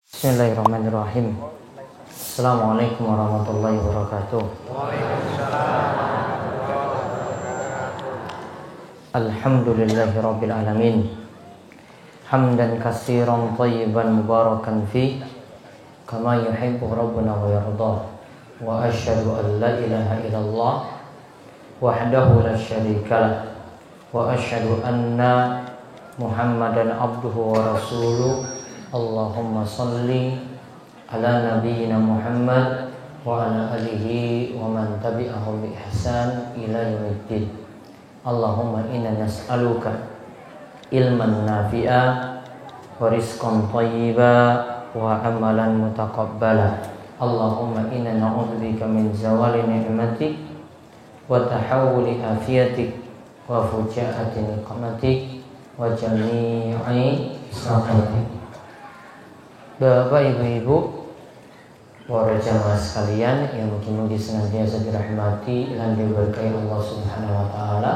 Bismillahirrahmanirrahim. Assalamualaikum warahmatullahi wabarakatuh. Alhamdulillahirabbil alamin. Hamdan katsiran thayyiban mubarakan fi kama yuhibbu rabbuna wa yarda. Wa asyhadu an la ilaha illallah wahdahu la syarikalah wa asyhadu anna Muhammadan abduhu wa rasuluh. Allahumma salli ala nabiyyina Muhammad wa ala alihi wa man tabi'ahum bi ihsan ila yaumiddin. Allahumma inna nas'aluka ilman nafi'a wa rizqan thayyiba wa amalan mutaqabbala. Allahumma inna na'udzubika min zawali ni'matik wa tahawuli afiyatik wa fujaati niqmatik wa jami'i sakhatik. Bapak, ibu-ibu, para jamaah sekalian yang mungkin senantiasa dirahmati dan diberkahi Allah Subhanahu wa taala.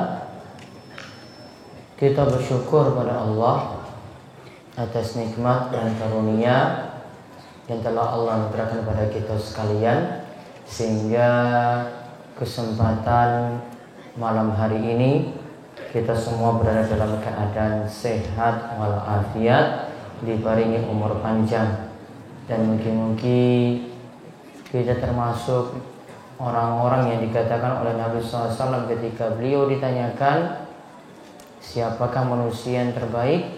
Kita bersyukur pada Allah atas nikmat dan karunia yang telah Allah berikan kepada kita sekalian, sehingga kesempatan malam hari ini kita semua berada dalam keadaan sehat walafiat, diparingi umur panjang, dan mungkin-mungkin kita termasuk orang-orang yang dikatakan oleh Nabi SAW ketika beliau ditanyakan siapakah manusia yang terbaik,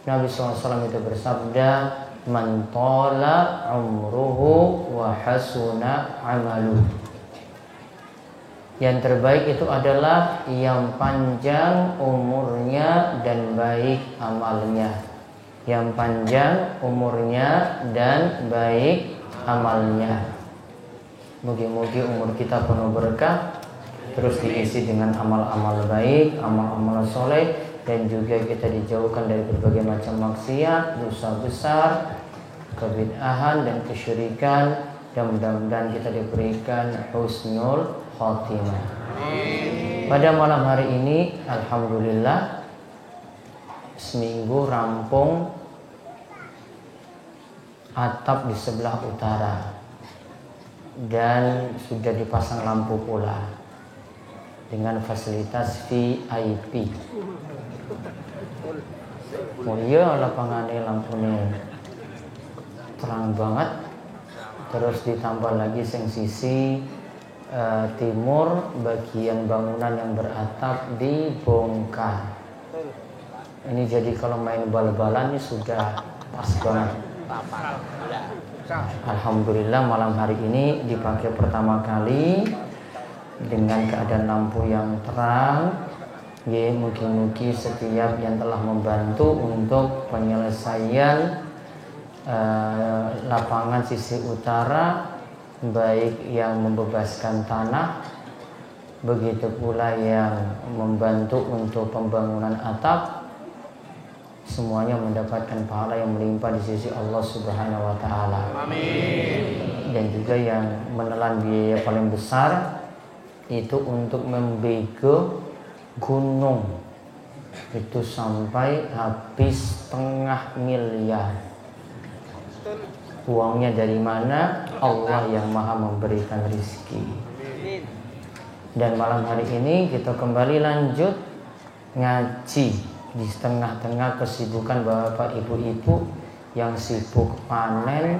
Nabi SAW itu bersabda, man tala umruhu wa hasuna amaluh. Yang terbaik itu adalah yang panjang umurnya dan baik amalnya. Yang panjang umurnya dan baik amalnya. Mugi-mugi umur kita penuh berkah, terus diisi dengan amal-amal baik, amal-amal soleh, dan juga kita dijauhkan dari berbagai macam maksiat, dosa besar, kebid'ahan dan kesyirikan, dan mudah-mudahan kita diberikan husnul khotimah. Pada malam hari ini, alhamdulillah, seminggu rampung atap di sebelah utara dan sudah dipasang lampu pula dengan fasilitas VIP. Mulia lapangannya, lampunya terang banget. Terus ditambah lagi sisi timur, bagian bangunan yang beratap dibongkar. Ini jadi kalau main bal-balan ini sudah pas banget. Alhamdulillah malam hari ini dipakai pertama kali dengan keadaan lampu yang terang. Ya, mungkin-mungkin setiap yang telah membantu untuk penyelesaian lapangan sisi utara, baik yang membebaskan tanah, begitu pula yang membantu untuk pembangunan atap, semuanya mendapatkan pahala yang melimpah di sisi Allah Subhanahu wa taala. Amin. Dan juga yang menelan biaya paling besar itu untuk membego gunung. Itu sampai habis 500 miliar. Uangnya dari mana? Allah yang Maha memberikan rezeki. Dan malam hari ini kita kembali lanjut ngaji di tengah-tengah kesibukan bapak ibu-ibu yang sibuk panen,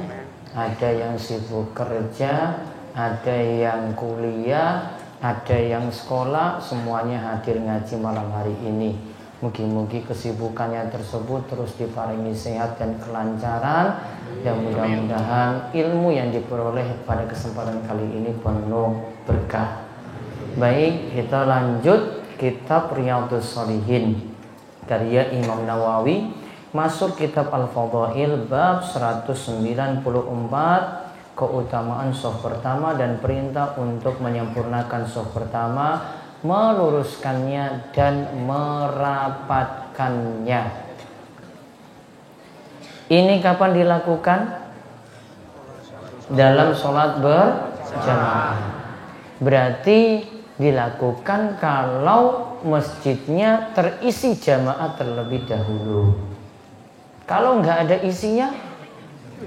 ada yang sibuk kerja, ada yang kuliah, ada yang sekolah, semuanya hadir ngaji malam hari ini. Mugi-mugi kesibukannya tersebut terus diparingi sehat dan kelancaran, dan mudah-mudahan ilmu yang diperoleh pada kesempatan kali ini penuh berkah. Baik, kita lanjut kitab Riyadhus Shalihin karya Imam Nawawi, masuk kitab Al-Fadhail bab 194, keutamaan shaf pertama dan perintah untuk menyempurnakan shaf pertama, meluruskannya dan merapatkannya. Ini kapan dilakukan? Dalam sholat berjamaah. Berarti dilakukan kalau masjidnya terisi jamaah terlebih dahulu. Kalau nggak ada isinya,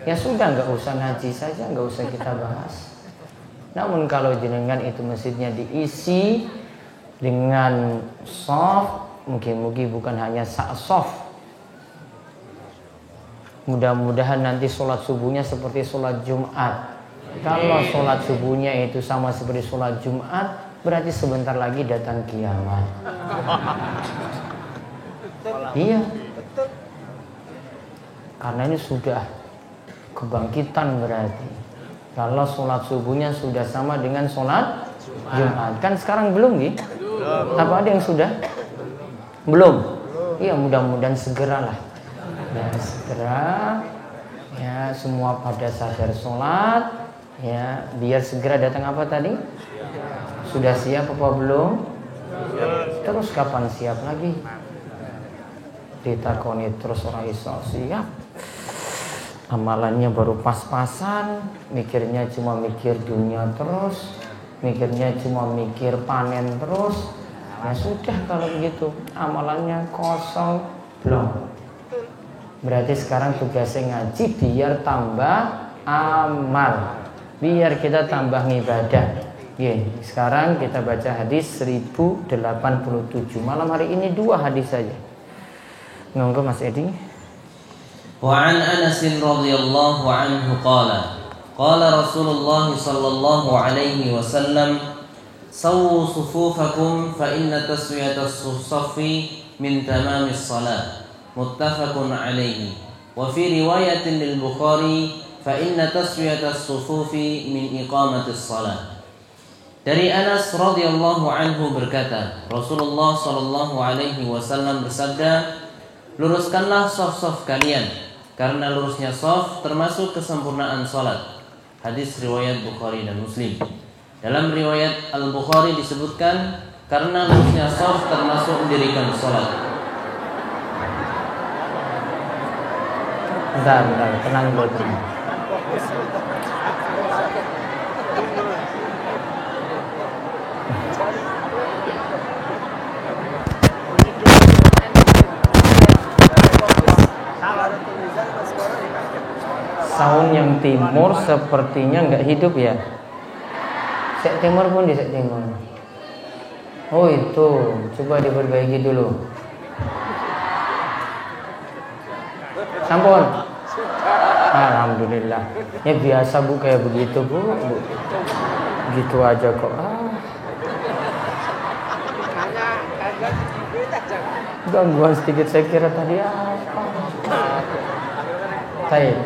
Ya sudah, nggak usah ngaji saja, nggak usah kita bahas. Namun kalau jenengan itu masjidnya diisi dengan soft, mungkin bukan hanya soft. Mudah-mudahan nanti sholat subuhnya seperti sholat Jumat. Kalau sholat subuhnya itu sama seperti sholat Jumat, berarti sebentar lagi datang kiamat. Iya. Karena ini sudah kebangkitan berarti. Kalau sholat subuhnya sudah sama dengan sholat Jumat. Kan sekarang belum nih? Apa ada yang sudah? Belum. Iya, mudah-mudahan segeralah. Ya, segera. Ya, semua pada sadar sholat. Ya, biar segera datang apa tadi? Sudah siap apa belum? Terus kapan siap lagi? Ditakoni terus orang iso siap. Amalannya baru pas-pasan, mikirnya cuma mikir dunia terus, mikirnya cuma mikir panen terus. Ya sudah kalau begitu, amalannya kosong belum. Berarti sekarang tugasnya ngaji biar tambah amal. Biar kita tambah ibadah. Sekarang kita baca hadis 1087. Malam hari ini 2 hadis saja. Monggo Mas Edi. Wa an Anas radhiyallahu anhu qala Rasulullah sallallahu alaihi wasallam sawwu sufufakum fa inna taswiyatas suffi min tamamis salat. Muttafaqun alaihi. Wa fi riwayatin lil Bukhari fa inna taswiyatas sufufi min iqamatis salat. Dari Anas radhiyallahu anhu berkata, Rasulullah sallallahu alaihi wasallam bersabda, luruskanlah shaf-shaf kalian, karena lurusnya shaf termasuk kesempurnaan salat. Hadis riwayat Bukhari dan Muslim. Dalam riwayat Al-Bukhari disebutkan karena lurusnya shaf termasuk mendirikan salat. Bentar, tenang dulu. Sound yang timur sepertinya nggak hidup ya. Sek timur pun di sek timur. Oh itu, coba diperbaiki dulu. Sampun. Alhamdulillah. Ya biasa Bu kayak begitu Bu. Gitu aja kok. Gangguan sedikit saya kira tadi apa. Baik.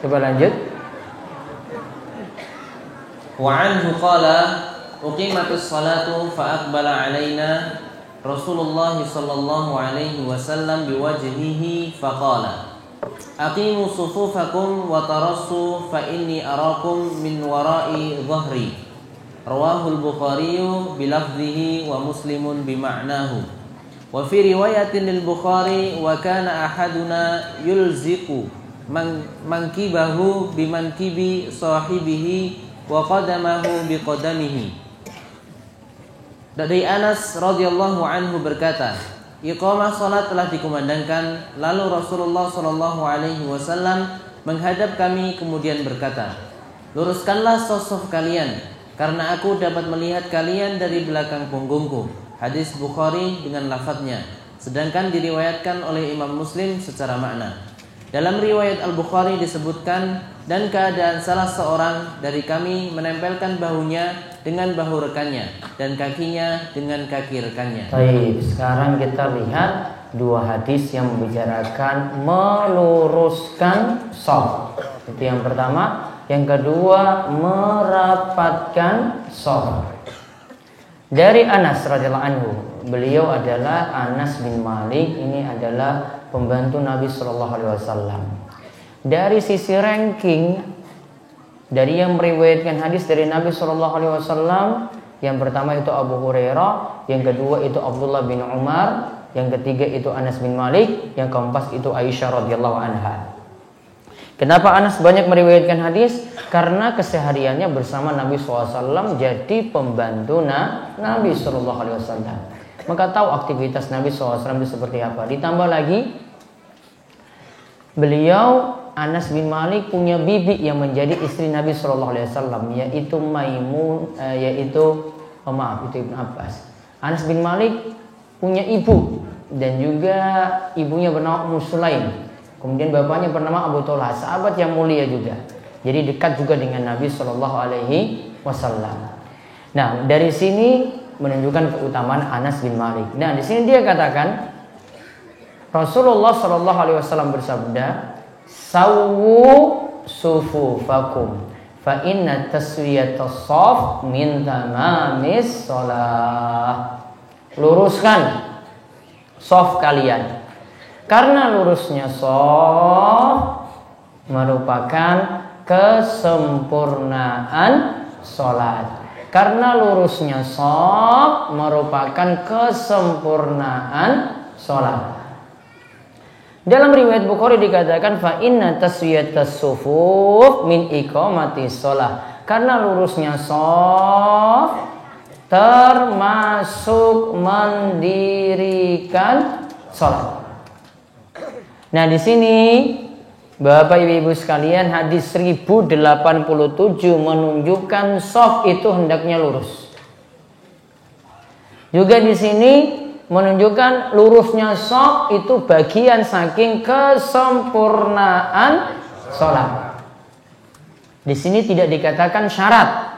Coba lanjut. Wa anhu qala uqimatus salatu fa aqbala alaina Rasulullah sallallahu alaihi wasallam biwajhihi faqala aqimu sufufakum wa tarassu fa inni arakum min wara'i dhahri. Rawahul Bukhari bilafdhihi wa Muslimun bima'nahu. Wa fi riwayatin lil Bukhari wa kana ahaduna yulziqu mankibahu bimankibi sahibihi wa qadamahu biqadamihi. Dari Anas radhiyallahu anhu berkata, iqamah salat telah dikumandangkan, lalu Rasulullah sallallahu alaihi wasallam menghadap kami kemudian berkata, luruskanlah shaf kalian, karena aku dapat melihat kalian dari belakang punggungku. Hadis Bukhari dengan lafadznya, sedangkan diriwayatkan oleh Imam Muslim secara makna. Dalam riwayat Al-Bukhari disebutkan, dan keadaan salah seorang dari kami menempelkan bahunya dengan bahu rekannya dan kakinya dengan kaki rekannya. Baik, sekarang kita lihat 2 hadis yang membicarakan meluruskan shaf. Itu yang pertama. Yang kedua, merapatkan shaf. Dari Anas radhiyallahu anhu, beliau adalah Anas bin Malik. Ini adalah pembantu Nabi Shallallahu Alaihi Wasallam. Dari sisi ranking, dari yang meriwayatkan hadis dari Nabi Shallallahu Alaihi Wasallam, yang pertama itu Abu Hurairah, yang kedua itu Abdullah bin Umar, yang ketiga itu Anas bin Malik, yang keempat itu Aisyah radhiyallahu anha. Kenapa Anas banyak meriwayatkan hadis? Karena kesehariannya bersama Nabi SAW jadi pembantu Nabi SAW. Maka tahu aktivitas Nabi SAW itu seperti apa. Ditambah lagi, beliau Anas bin Malik punya bibi yang menjadi istri Nabi Shallallahu Alaihi Wasallam, yaitu itu Ibn Abbas. Anas bin Malik punya ibu dan juga ibunya bernama Ummu Sulaim. Kemudian bapaknya bernama Abu Talha, sahabat yang mulia juga. Jadi dekat juga dengan Nabi Shallallahu Alaihi Wasallam. Nah, dari sini menunjukkan keutamaan Anas bin Malik. Nah, di sini dia katakan Rasulullah Shallallahu Alaihi Wasallam bersabda, "Sawwu sufufakum, fa inna taswiyatas shaf min tamamis shalah." Luruskan shaf kalian, karena lurusnya shaf merupakan kesempurnaan sholat. Karena lurusnya shaf merupakan kesempurnaan sholat. Dalam riwayat Bukhari dikatakan fa inna taswiyatas sufuf min iqamatis shalah. Karena lurusnya shaf termasuk mendirikan sholat. Nah, di sini Bapak Ibu sekalian, hadis 1087 menunjukkan shaf itu hendaknya lurus. Juga di sini menunjukkan lurusnya shaf itu bagian saking kesempurnaan sholat. Di sini tidak dikatakan syarat.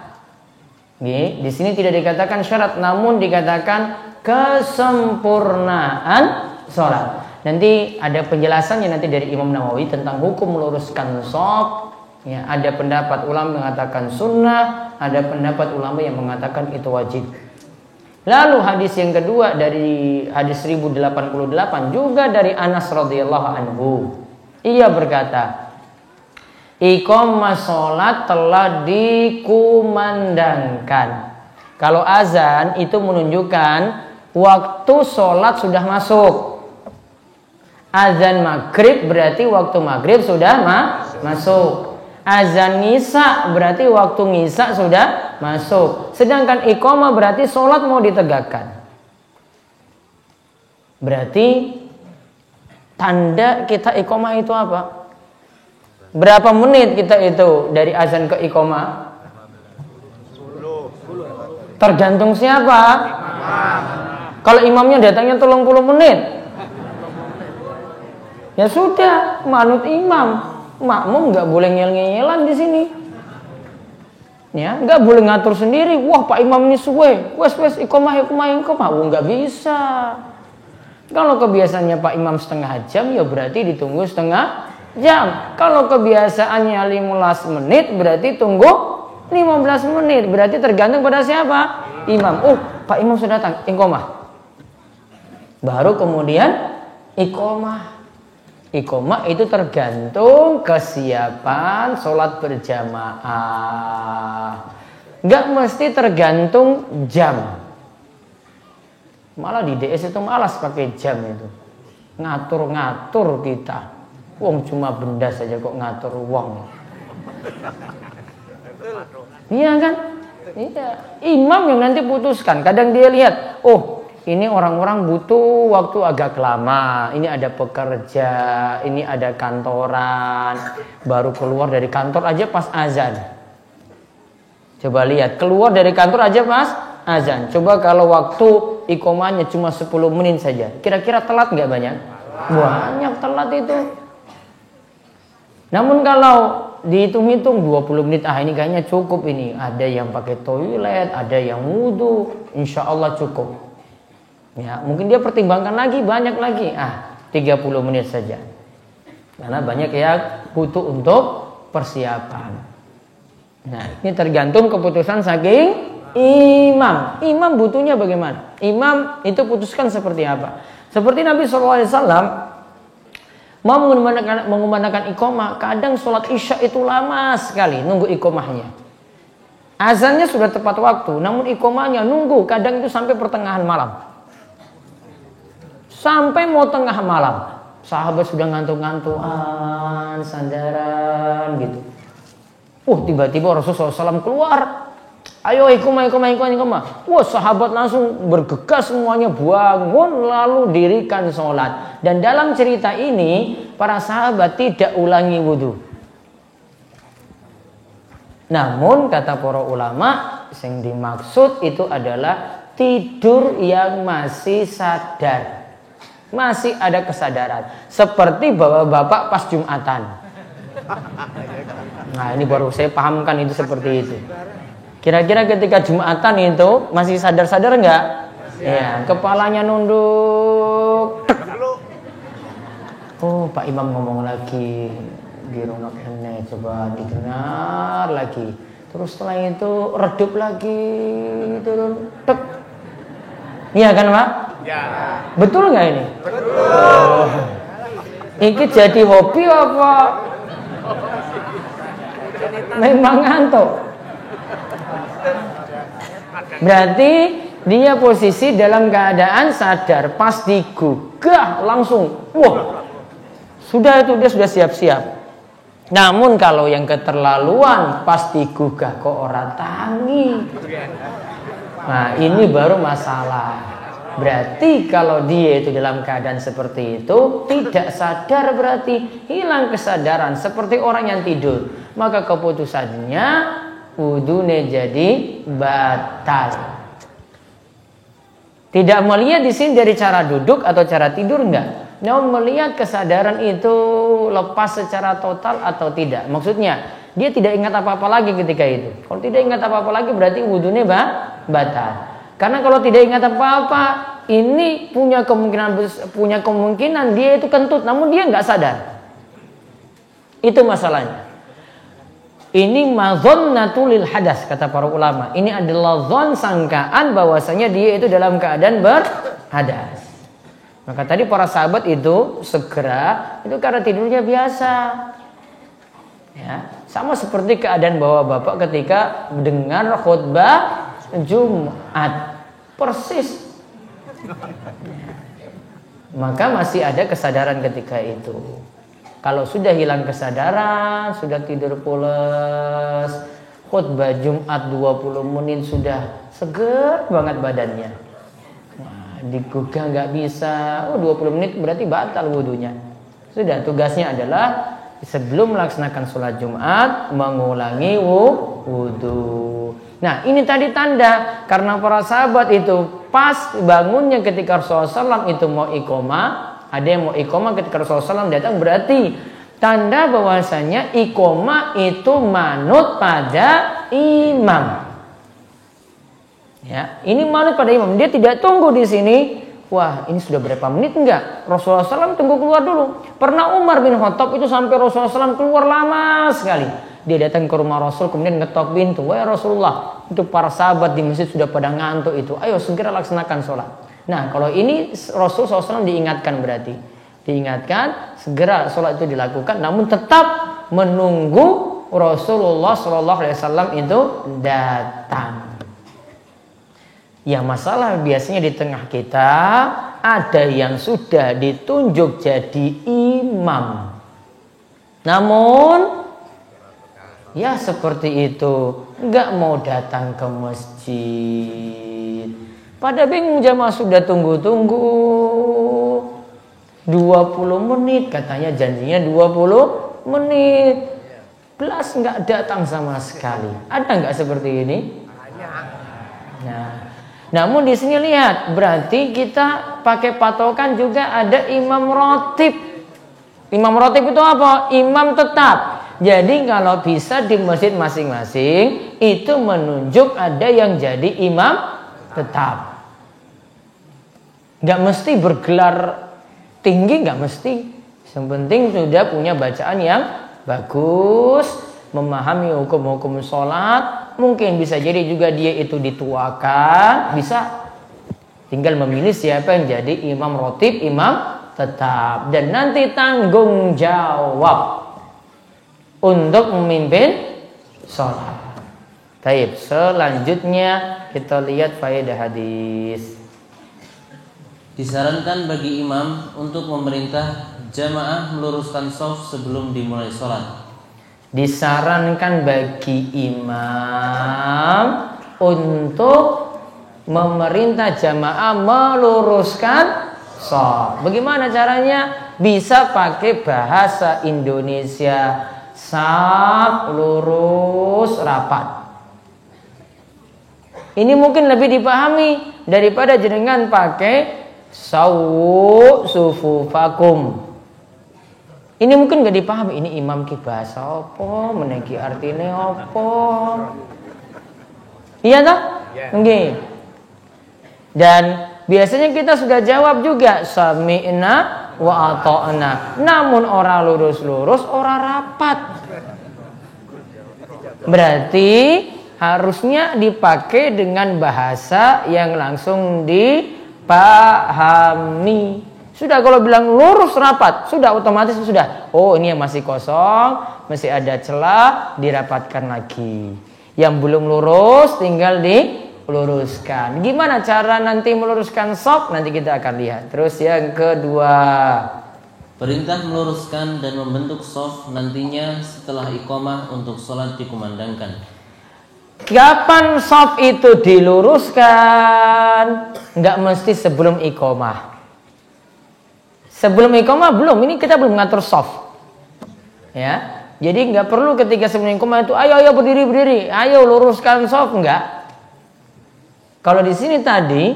Di sini tidak dikatakan syarat, namun dikatakan kesempurnaan sholat. Nanti ada penjelasannya nanti dari Imam Nawawi tentang hukum meluruskan shaf. Ya, ada pendapat ulama mengatakan sunnah, ada pendapat ulama yang mengatakan itu wajib. Lalu hadis yang kedua dari hadis 1088 juga dari Anas radhiyallahu anhu. Ia berkata, iqamah sholat telah dikumandangkan. Kalau azan itu menunjukkan waktu sholat sudah masuk. Azan maghrib berarti waktu maghrib sudah masuk. Azan ngisa berarti waktu ngisa sudah masuk. Sedangkan iqamah berarti sholat mau ditegakkan. Berarti tanda kita iqamah itu apa? Berapa menit kita itu dari azan ke iqamah? Tergantung siapa. Kalau imamnya datangnya 30 menit, ya sudah, manut imam. Makmum nggak boleh ngel-ngelan di sini. Ya, nggak boleh ngatur sendiri. Wah, Pak Imam ini suwe. Wes iqamah. Wah, nggak bisa. Kalau kebiasaannya Pak Imam setengah jam, ya berarti ditunggu setengah jam. Kalau kebiasaannya 15 menit, berarti tunggu 15 menit. Berarti tergantung pada siapa? Imam. Oh, Pak Imam sudah datang. Iqamah. Baru kemudian iqamah. Iqamah itu tergantung kesiapan sholat berjamaah. Nggak mesti tergantung jam. Malah di DS itu malas pakai jam itu. Ngatur-ngatur kita. Wong cuma benda saja kok ngatur wong. Iya kan? Iya. Imam yang nanti putuskan. Kadang dia lihat, oh, ini orang-orang butuh waktu agak lama. Ini ada pekerja, ini ada kantoran. Baru keluar dari kantor aja pas azan. Coba lihat, keluar dari kantor aja pas azan. Coba kalau waktu iqamahnya cuma 10 menit saja. Kira-kira telat nggak banyak? Banyak telat itu. Namun kalau dihitung-hitung 20 menit, ini kayaknya cukup ini. Ada yang pakai toilet, ada yang wudu. Insya Allah cukup. Ya, mungkin dia pertimbangkan lagi, banyak lagi. 30 menit saja. Karena banyak yang butuh untuk persiapan. Nah, ini tergantung keputusan saking imam. Imam butuhnya bagaimana? Imam itu putuskan seperti apa? Seperti Nabi SAW mau mengumandangkan iqamah, kadang sholat isya itu lama sekali nunggu iqamahnya. Azannya sudah tepat waktu, namun iqamahnya nunggu, kadang itu sampai pertengahan malam. Sampai mau tengah malam, sahabat sudah ngantuk-ngantukan, sandaran gitu. Tiba-tiba Rasulullah SAW keluar. Ayo iqamah. Wah, sahabat langsung bergegas semuanya bangun lalu dirikan sholat. Dan dalam cerita ini para sahabat tidak ulangi wudhu. Namun kata para ulama, yang dimaksud itu adalah tidur yang masih sadar, masih ada kesadaran, seperti bapak-bapak pas Jumatan. Nah ini baru saya pahamkan itu seperti itu. Kira-kira ketika Jumatan itu masih sadar-sadar enggak? Ya, kepalanya nunduk. Oh, Pak Imam ngomong lagi di runok ini, coba didengar lagi. Terus setelah itu redup lagi, turun, tek. Iya kan Pak? Ya. Betul nggak ini? Betul. Oh. Ini jadi hobi apa? Memang ngantuk. Berarti dia posisi dalam keadaan sadar, pas digugah langsung, wah, sudah itu dia sudah siap-siap. Namun kalau yang keterlaluan pas digugah kok orang tangi, nah ini baru masalah. Berarti kalau dia itu dalam keadaan seperti itu tidak sadar, berarti hilang kesadaran seperti orang yang tidur, maka keputusannya wudunya jadi batal. Tidak melihat di sini dari cara duduk atau cara tidur enggak. Namun melihat kesadaran itu lepas secara total atau tidak. Maksudnya dia tidak ingat apa-apa lagi ketika itu. Kalau tidak ingat apa-apa lagi berarti wudunya batal. Karena kalau tidak ingat apa-apa, ini punya kemungkinan dia itu kentut, namun dia enggak sadar. Itu masalahnya. Ini madzannatul hadas kata para ulama. Ini adalah zon sangkaan bahwasanya dia itu dalam keadaan berhadas. Maka tadi para sahabat itu segera itu karena tidurnya biasa. Ya, sama seperti keadaan bapak-bapak ketika mendengar khutbah Jumat. Persis. Maka masih ada kesadaran ketika itu. Kalau sudah hilang kesadaran, sudah tidur pules, khutbah Jumat 20 menit sudah seger banget badannya. Nah, digugah nggak bisa, 20 menit berarti batal wudunya. Sudah, tugasnya adalah sebelum melaksanakan sholat Jumat mengulangi wudu. Nah ini tadi tanda karena para sahabat itu pas bangunnya ketika Rasulullah SAW itu mau iqomah. Ada yang mau iqomah ketika Rasulullah SAW datang, berarti tanda bahwasanya iqomah itu manut pada imam. Ya, ini manut pada imam. Dia tidak tunggu di sini. Wah, ini sudah berapa menit enggak? Rasulullah SAW tunggu keluar dulu. Pernah Umar bin Khattab itu sampai Rasulullah SAW keluar lama sekali. Dia datang ke rumah Rasul kemudian ngetok pintu. Wahai Rasulullah, itu para sahabat di masjid sudah pada ngantuk itu. Ayo segera laksanakan sholat. Nah kalau ini Rasul SAW diingatkan, berarti diingatkan segera sholat itu dilakukan, namun tetap menunggu Rasulullah SAW itu datang. Ya masalah biasanya di tengah kita ada yang sudah ditunjuk jadi imam, namun ya seperti itu nggak mau datang ke masjid. Pada bingung jamaah sudah tunggu-tunggu 20 menit, katanya janjinya 20 menit. Belas nggak datang sama sekali. Ada nggak seperti ini? Nah, namun di sini lihat, berarti kita pakai patokan juga ada imam rotib. Imam rotib itu apa? Imam tetap. Jadi kalau bisa di masjid masing-masing itu menunjuk ada yang jadi imam tetap. Gak mesti bergelar tinggi, gak mesti. Yang penting sudah punya bacaan yang bagus, memahami hukum-hukum sholat. Mungkin bisa jadi juga dia itu dituakan, bisa. Tinggal memilih siapa yang jadi imam rotib, imam tetap. Dan nanti tanggung jawab untuk memimpin sholat. Baik, selanjutnya kita lihat faedah hadis. Disarankan bagi imam untuk memerintah jamaah meluruskan shaf sebelum dimulai sholat. Disarankan bagi imam untuk memerintah jamaah meluruskan shaf. Bagaimana caranya? bisa pakai bahasa Indonesia. Saf, lurus, rapat. Ini mungkin lebih dipahami daripada jenengan pakai sawu sufufakum. Ini mungkin gak dipahami. Ini imam ki bahasa apa, meneki artine apa. Iya toh? Nggih. Dan biasanya kita sudah jawab juga sami'na wa ata'na. Namun ora lurus-lurus, ora rapat. Berarti harusnya dipakai dengan bahasa yang langsung dipahami. Sudah kalau bilang lurus rapat, sudah otomatis sudah. Oh, ini yang masih kosong, masih ada celah, dirapatkan lagi. Yang belum lurus tinggal diluruskan. Gimana cara nanti meluruskan shaf? Nanti kita akan lihat. Terus yang kedua, perintah meluruskan dan membentuk shaf nantinya setelah iqamah untuk sholat dikumandangkan. Kapan shaf itu diluruskan? Enggak mesti sebelum iqamah. Sebelum iqamah belum, ini kita belum ngatur shaf. Ya. Jadi enggak perlu ketika sebelum iqamah itu ayo berdiri, ayo luruskan shaf, enggak. Kalau di sini tadi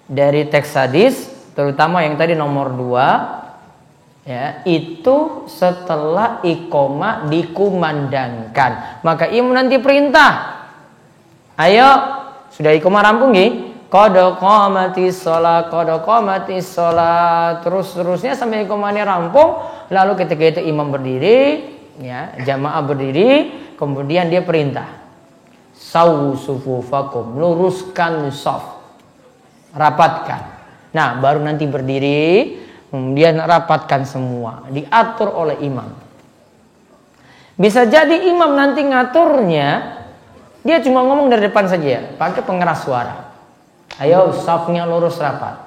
dari teks hadis, terutama yang tadi nomor 2, ya, itu setelah iqamah dikumandangkan. Maka imam nanti perintah. Ayo, sudah iqamah rampung nggih? Qad qamatis shalah, terus-terusnya sampai iqamahnya rampung. Lalu ketika itu imam berdiri, ya, jamaah berdiri, kemudian dia perintah. Sawu sufufakum, luruskan shaf. Rapatkan. Nah, baru nanti berdiri, kemudian rapatkan semua, diatur oleh imam. Bisa jadi imam nanti ngaturnya dia cuma ngomong dari depan saja, pakai pengeras suara. Ayo shafnya lurus rapat.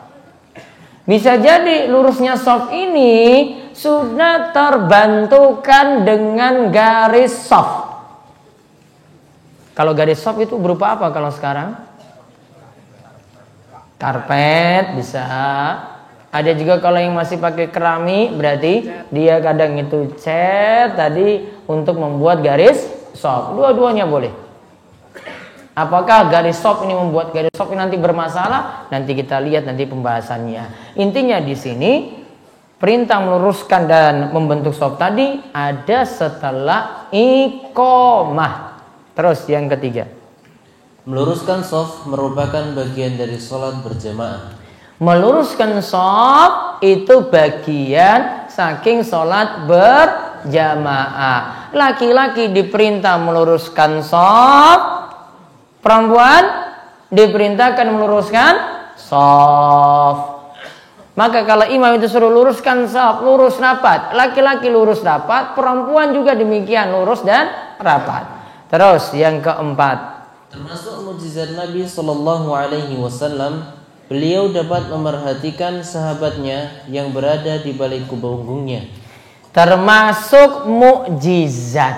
Bisa jadi lurusnya shaf ini sudah terbantukan dengan garis shaf. Kalau garis shaf itu berupa apa kalau sekarang? Karpet bisa. Ada juga kalau yang masih pakai keramik, berarti dia kadang itu cat tadi untuk membuat garis shaf. Dua-duanya boleh. Apakah garis shaf ini membuat garis shaf ini nanti bermasalah? Nanti kita lihat nanti pembahasannya. Intinya di sini perintah meluruskan dan membentuk shaf tadi ada setelah iqamah. Terus yang ketiga, meluruskan shaf merupakan bagian dari sholat berjamaah. Meluruskan shaf itu bagian saking sholat berjamaah. Laki-laki diperintah meluruskan shaf, perempuan diperintahkan meluruskan shaf. Maka kalau imam itu suruh luruskan shaf, lurus rapat. Laki-laki lurus rapat, perempuan juga demikian lurus dan rapat. Terus yang keempat, termasuk mukjizat Nabi Shallallahu Alaihi Wasallam, beliau dapat memerhatikan sahabatnya yang berada di balik punggungnya. Termasuk mukjizat.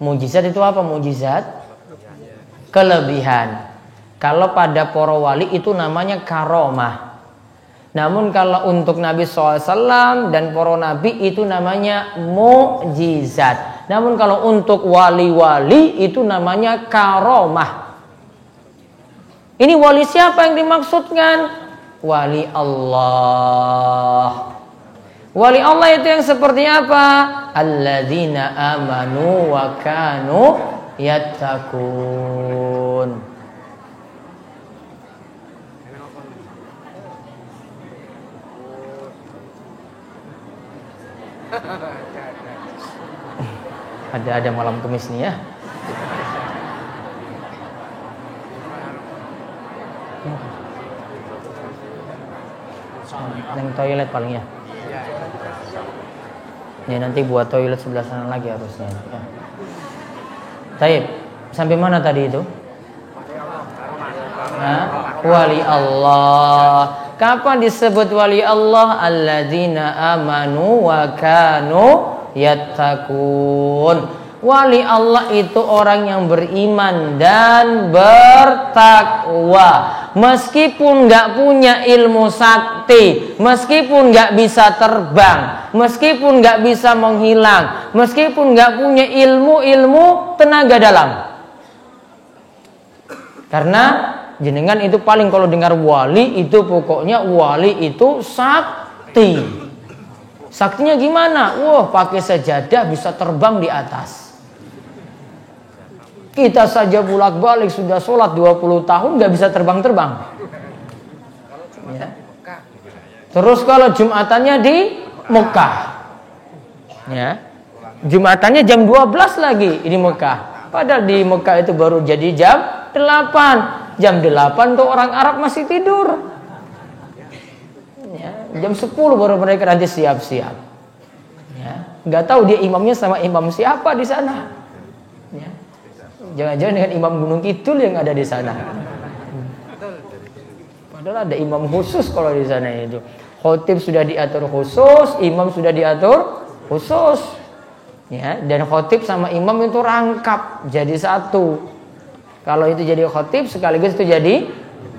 Mukjizat itu apa mukjizat? Kelebihan. Kalau pada para wali itu namanya karomah. Namun kalau untuk Nabi SAW dan para nabi itu namanya mukjizat. Namun kalau untuk wali-wali itu namanya karomah. Ini wali siapa yang dimaksudkan? Wali Allah. Wali Allah itu yang seperti apa? Alladzina amanu wa kanu yattaqun. Ada malam Kamis nih ya. Yang toilet paling ya. Ya nanti buat toilet sebelah sana lagi harusnya. Ya. Taib, sampai mana tadi itu? Wali Allah. Kapan disebut wali Allah? Alladzina amanu wa kanu yattaqun. Wali Allah itu orang yang beriman dan bertakwa. Meskipun nggak punya ilmu sakti, meskipun nggak bisa terbang, meskipun nggak bisa menghilang, meskipun nggak punya ilmu tenaga dalam. Karena jenengan itu paling kalau dengar wali itu pokoknya wali itu sakti. Saktinya gimana? Wah, pakai sajadah bisa terbang di atas. Kita saja bolak-balik sudah sholat 20 tahun gak bisa terbang-terbang. Ya. Terus kalau Jumatannya di Mekah, ya, Jumatannya jam 12 lagi di Mekah. Padahal di Mekah itu baru jadi jam 8. Jam 8 tuh orang Arab masih tidur. Ya, jam 10 baru mereka nanti siap-siap. Ya, nggak tahu dia imamnya sama imam siapa di sana. Ya. Jangan-jangan dengan imam Gunung Kidul yang ada di sana. Padahal ada imam khusus kalau di sana itu. Khotib sudah diatur khusus, imam sudah diatur khusus. Ya, dan khotib sama imam itu rangkap jadi satu. Kalau itu jadi khotib sekaligus itu jadi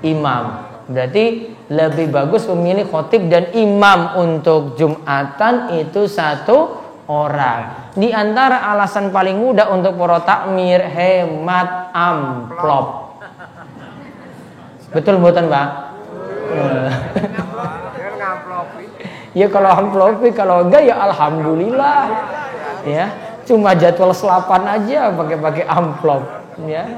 imam. Berarti lebih bagus memilih khotib dan imam untuk Jumatan itu satu orang. Di antara alasan paling mudah untuk para takmir hemat amplop. Betul mboten, Pak? Ya kalau amplopi, kalau enggak ya alhamdulillah. Ya, cuma jadwal selapan aja pakai amplop, ya.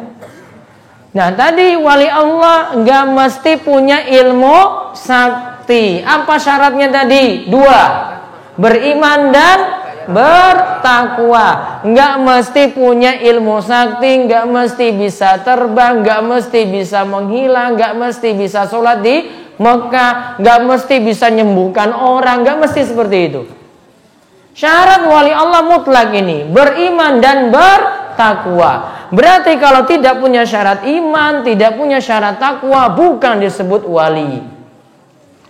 Nah, tadi wali Allah enggak mesti punya ilmu sakti. Apa syaratnya tadi? 2. Beriman dan bertakwa. Enggak mesti punya ilmu sakti, enggak mesti bisa terbang, enggak mesti bisa menghilang, enggak mesti bisa sholat di Mekah, enggak mesti bisa menyembuhkan orang, enggak mesti seperti itu. Syarat wali Allah mutlak ini beriman dan bertakwa. Berarti kalau tidak punya syarat iman, tidak punya syarat takwa, bukan disebut wali.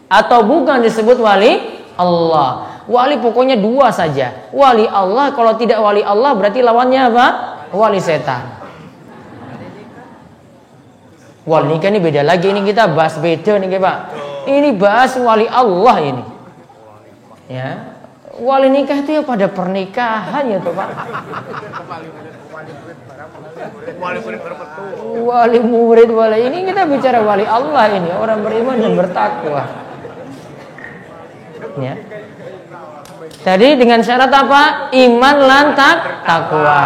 Atau bukan disebut wali Allah. Wali pokoknya 2 saja. Wali Allah, kalau tidak wali Allah berarti lawannya apa? Wali setan. Wali nikah ini beda lagi. Ini kita bahas beda nih Pak. Ini bahas wali Allah ini. Ya. Wali nikah itu ya pada pernikahan ya tuh Pak. Wali murid wali ini kita bicara wali Allah ini, orang beriman dan bertakwa. Ya. Jadi dengan syarat apa? Iman lantak takwa.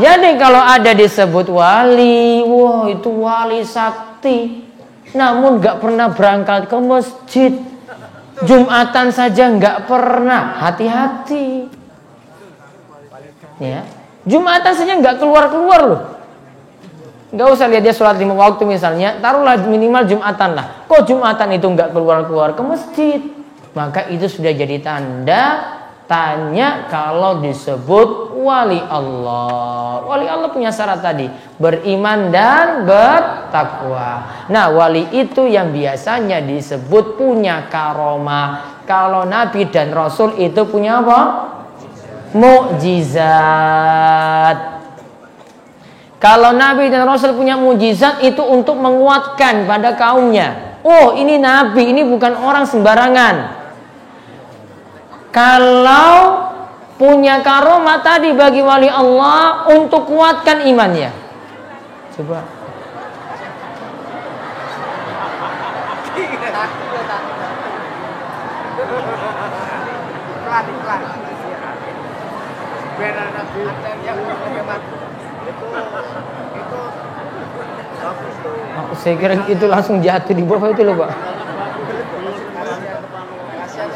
Jadi kalau ada disebut wali, wah itu wali sakti, namun gak pernah berangkat ke masjid, Jumatan saja gak pernah, hati-hati. Ya, Jumatan saja gak keluar-keluar loh. Gak usah lihat dia sholat 5 waktu misalnya, taruhlah minimal Jumatan lah. Kok Jumatan itu gak keluar-keluar ke masjid? Maka itu sudah jadi tanda. Tanya kalau disebut wali Allah. Wali Allah punya syarat tadi, beriman dan bertakwa. Nah, wali itu yang biasanya disebut punya karomah. Kalau Nabi dan Rasul itu punya apa? Mukjizat. Kalau Nabi dan Rasul punya mukjizat itu untuk menguatkan pada kaumnya. Oh, ini Nabi, ini bukan orang sembarangan. Kalau punya karomah tadi bagi wali Allah untuk kuatkan imannya. Coba. Saya kira itu langsung jatuh di bawah itu loh Pak.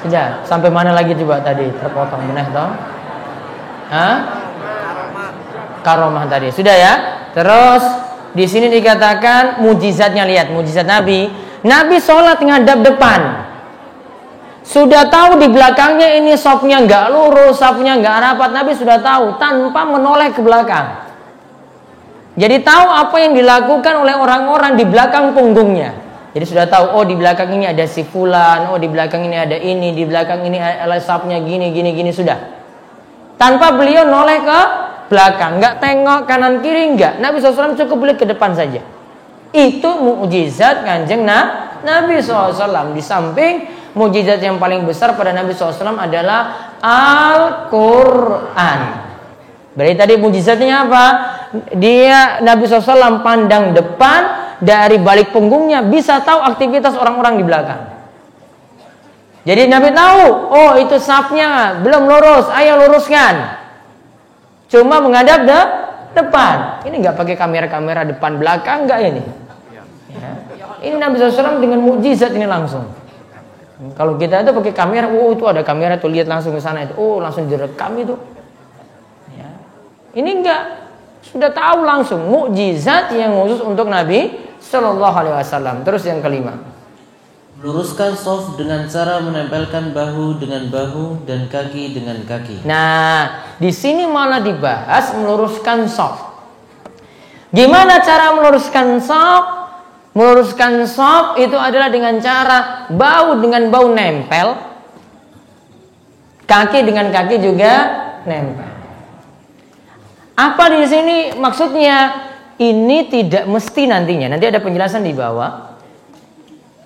Sudah, sampai mana lagi coba tadi terpotong benar toh? Hah? Karomah tadi. Sudah ya? Terus di sini dikatakan mujizatnya, lihat mujizat Nabi. Nabi sholat ngadap depan. Sudah tahu di belakangnya ini safnya nggak lurus, safnya nggak rapat. Nabi sudah tahu tanpa menoleh ke belakang. Jadi tahu apa yang dilakukan oleh orang-orang di belakang punggungnya. Jadi sudah tahu, oh di belakang ini ada si fulan, oh di belakang ini ada ini, di belakang ini safnya gini, sudah. Tanpa beliau noleh ke belakang, nggak tengok kanan kiri, nggak. Nabi SAW cukup boleh ke depan saja. Itu mukjizat Kanjeng Nabi SAW. Di samping mukjizat yang paling besar pada Nabi SAW adalah Al-Quran. Berarti tadi mukjizatnya apa? Nabi SAW pandang depan, dari balik punggungnya bisa tahu aktivitas orang-orang di belakang. Jadi Nabi tahu, oh itu safnya belum lurus, ayo luruskan. Cuma menghadap depan. Ini nggak pakai kamera-kamera depan belakang, nggak ini. Ya. Ini Nabi SAW dengan mukjizat ini langsung. Kalau kita itu pakai kamera, oh itu ada kamera tuh, lihat langsung ke sana itu, oh langsung direkam itu. Ya. Ini enggak, sudah tahu langsung mukjizat yang khusus untuk Nabi Shallallahu Alaihi Wasallam. Terus yang kelima, meluruskan shaf dengan cara menempelkan bahu dengan bahu dan kaki dengan kaki. Nah, di sini malah dibahas meluruskan shaf. Gimana cara meluruskan shaf? Meluruskan shaf itu adalah dengan cara bahu dengan bahu nempel, kaki dengan kaki juga nempel. Apa di sini maksudnya? Ini tidak mesti nantinya. Nanti ada penjelasan di bawah.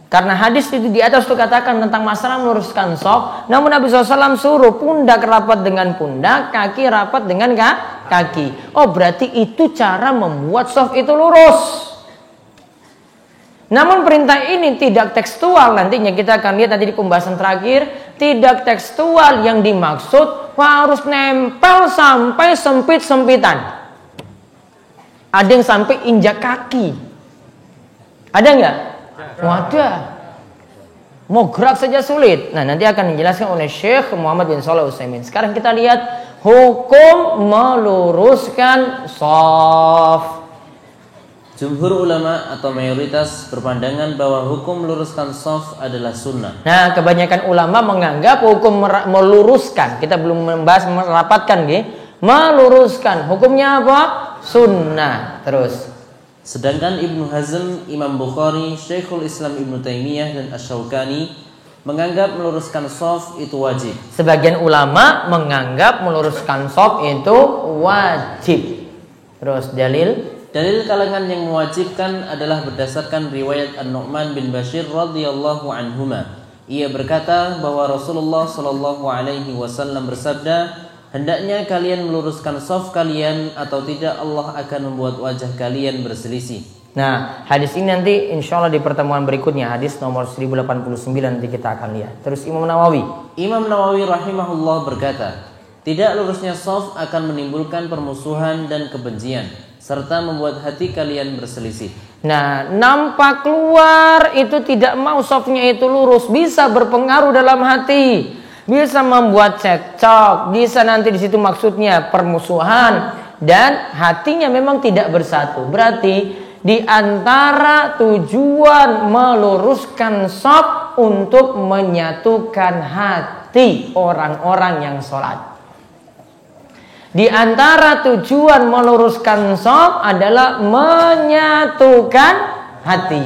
Karena hadis itu di atas itu katakan tentang masalah meluruskan shaf. Namun Nabi SAW suruh pundak rapat dengan pundak, kaki rapat dengan kaki. Oh berarti itu cara membuat shaf itu lurus. Namun perintah ini tidak tekstual. Nantinya kita akan lihat nanti di pembahasan terakhir. Tidak tekstual, yang dimaksud harus nempel sampai sempit-sempitan. Ada yang sampai injak kaki. Ada nggak? Wadah. Mau gerak saja sulit. Nah, nanti akan dijelaskan oleh Syekh Muhammad bin Shalih Al-Utsaimin. Sekarang kita lihat hukum meluruskan shaf. Jumhur ulama atau mayoritas berpandangan bahwa hukum meluruskan shaf adalah sunnah. Nah, kebanyakan ulama menganggap hukum meluruskan, kita belum membahas merapatkan, meluruskan. Hukumnya apa? Sunnah. Terus. Sedangkan Ibnu Hazm, Imam Bukhari, Syekhul Islam Ibnu Taimiyah dan Asy-Syaukani menganggap meluruskan shaf itu wajib. Sebagian ulama menganggap meluruskan shaf itu wajib. Terus dalil? Dalil kalangan yang mewajibkan adalah berdasarkan riwayat An-Nu'man bin Bashir radhiyallahu anhuma. Ia berkata bahwa Rasulullah shallallahu alaihi wasallam bersabda, hendaknya kalian meluruskan shaf kalian atau tidak Allah akan membuat wajah kalian berselisih. Nah, hadis ini nanti insya Allah di pertemuan berikutnya, hadis nomor 1089 nanti kita akan lihat. Terus Imam Nawawi rahimahullah berkata, tidak lurusnya shaf akan menimbulkan permusuhan dan kebencian serta membuat hati kalian berselisih. Nah, nampak keluar itu tidak mau shafnya itu lurus, bisa berpengaruh dalam hati, bisa membuat cekcok, bisa nanti di situ maksudnya permusuhan dan hatinya memang tidak bersatu. Berarti di antara tujuan meluruskan shaf untuk menyatukan hati orang-orang yang sholat. Di antara tujuan meluruskan shaf adalah menyatukan hati.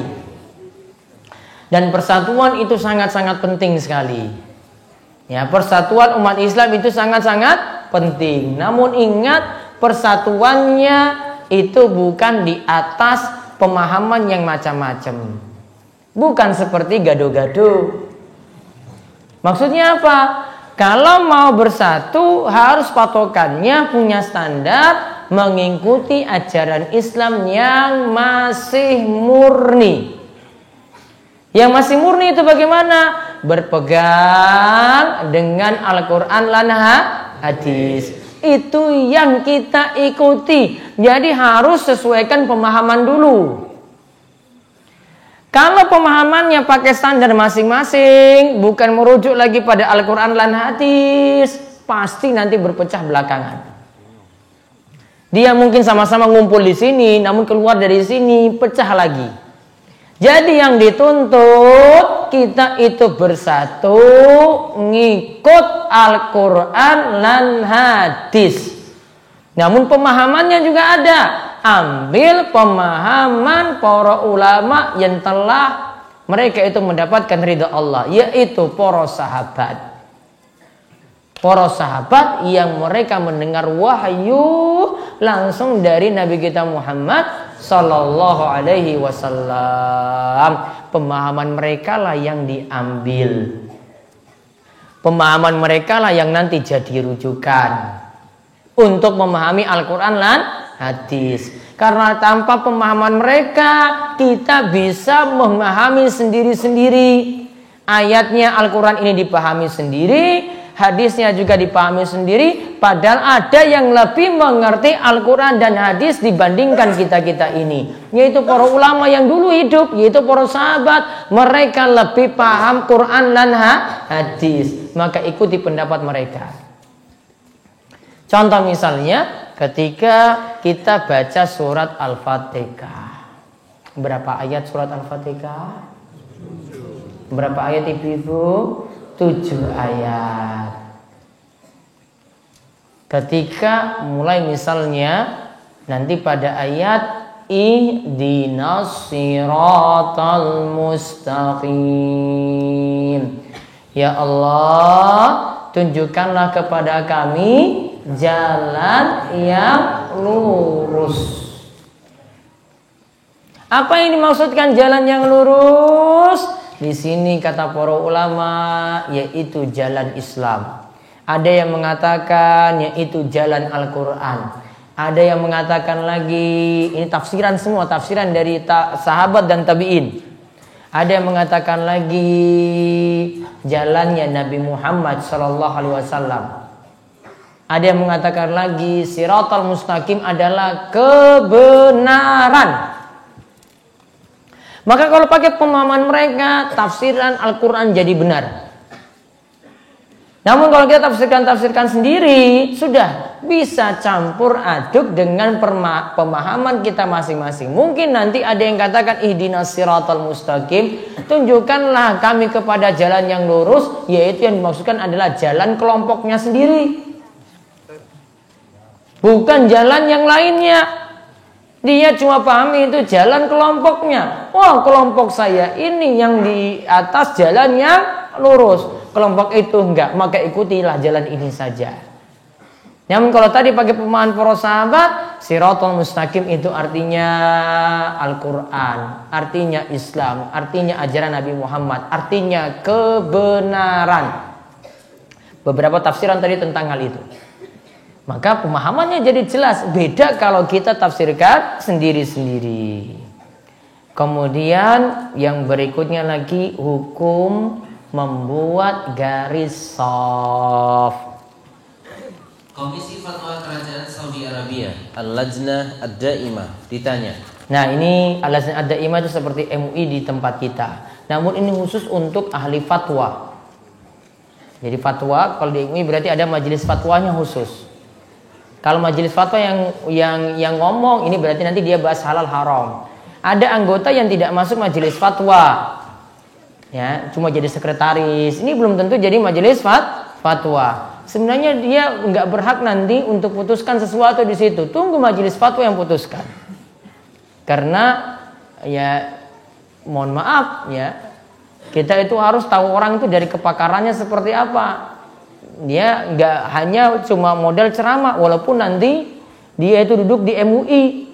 Dan persatuan itu sangat-sangat penting sekali. Ya, persatuan umat Islam itu sangat-sangat penting. Namun ingat, persatuannya itu bukan di atas pemahaman yang macam-macam. Bukan seperti gado-gado. Maksudnya apa? Kalau mau bersatu harus patokannya punya standar mengikuti ajaran Islam yang masih murni. Yang masih murni itu bagaimana? Berpegang dengan Al-Quran dan hadis. Itu yang kita ikuti. Jadi harus sesuaikan pemahaman dulu. Kalau pemahamannya pakai standar masing-masing, bukan merujuk lagi pada Al-Quran dan hadis, pasti nanti berpecah belakangan. Dia mungkin sama-sama ngumpul di sini, namun keluar dari sini pecah lagi. Jadi yang dituntut kita itu bersatu, ngikut Al-Quran dan hadis. Namun pemahamannya juga ada. Ambil pemahaman para ulama yang telah mereka itu mendapatkan ridha Allah, yaitu para sahabat. para sahabat yang mereka mendengar wahyu langsung dari Nabi kita Muhammad sallallahu alaihi wasallam. Pemahaman mereka lah yang diambil. Pemahaman mereka lah yang nanti jadi rujukan untuk memahami Al-Quran dan hadis. Karena tanpa pemahaman mereka kita bisa memahami sendiri-sendiri. Ayatnya Al-Quran ini dipahami sendiri, hadisnya juga dipahami sendiri. Padahal ada yang lebih mengerti Al-Quran dan hadis dibandingkan kita-kita ini, yaitu para ulama yang dulu hidup, yaitu para sahabat. Mereka lebih paham Quran dan hadis, maka ikuti pendapat mereka. Contoh misalnya ketika kita baca surat Al-Fatihah. Berapa ayat surat Al-Fatihah? Berapa ayat ibu-ibu? 7 ayat. Ketika mulai misalnya nanti pada ayat ihdinas siratal mustaqim. Ya Allah, tunjukkanlah kepada kami jalan yang lurus. Apa yang dimaksudkan jalan yang lurus? Di sini kata para ulama yaitu jalan Islam. Ada yang mengatakan yaitu jalan Al-Quran. Ada yang mengatakan lagi, ini tafsiran semua, tafsiran dari sahabat dan tabi'in. Ada yang mengatakan lagi jalannya Nabi Muhammad SAW. Ada yang mengatakan lagi siratal mustaqim adalah kebenaran. Maka kalau pakai pemahaman mereka, tafsiran Al-Quran jadi benar. Namun kalau kita tafsirkan sendiri, sudah bisa campur aduk dengan pemahaman kita masing-masing. Mungkin nanti ada yang katakan ihdinas siratal mustaqim, tunjukkanlah kami kepada jalan yang lurus, yaitu yang dimaksudkan adalah jalan kelompoknya sendiri, bukan jalan yang lainnya. Dia cuma pahami itu jalan kelompoknya. Wah, kelompok saya ini yang di atas jalan yang lurus, kelompok itu enggak, maka ikutilah jalan ini saja. Namun kalau tadi pakai pemahaman para sahabat, siratal mustaqim itu artinya Al-Quran, artinya Islam, artinya ajaran Nabi Muhammad, artinya kebenaran. Beberapa tafsiran tadi tentang hal itu. Maka pemahamannya jadi jelas. Beda kalau kita tafsirkan sendiri-sendiri. Kemudian yang berikutnya lagi hukum membuat garis shaf. Komisi Fatwa Kerajaan Saudi Arabia, Al-Lajnah Ad-Daimah, ditanya. Nah, ini Al-Lajnah Ad-Daimah itu seperti MUI di tempat kita. Namun ini khusus untuk ahli fatwa. Jadi fatwa kalau di MUI berarti ada majelis fatwanya khusus. Kalau majelis fatwa yang ngomong ini berarti nanti dia bahas halal haram. Ada anggota yang tidak masuk majelis fatwa, ya cuma jadi sekretaris. Ini belum tentu jadi majelis fatwa. Sebenarnya dia nggak berhak nanti untuk putuskan sesuatu di situ. Tunggu majelis fatwa yang putuskan. Karena ya mohon maaf ya, kita itu harus tahu orang itu dari kepakarannya seperti apa. Dia nggak hanya cuma modal ceramah, walaupun nanti dia itu duduk di MUI,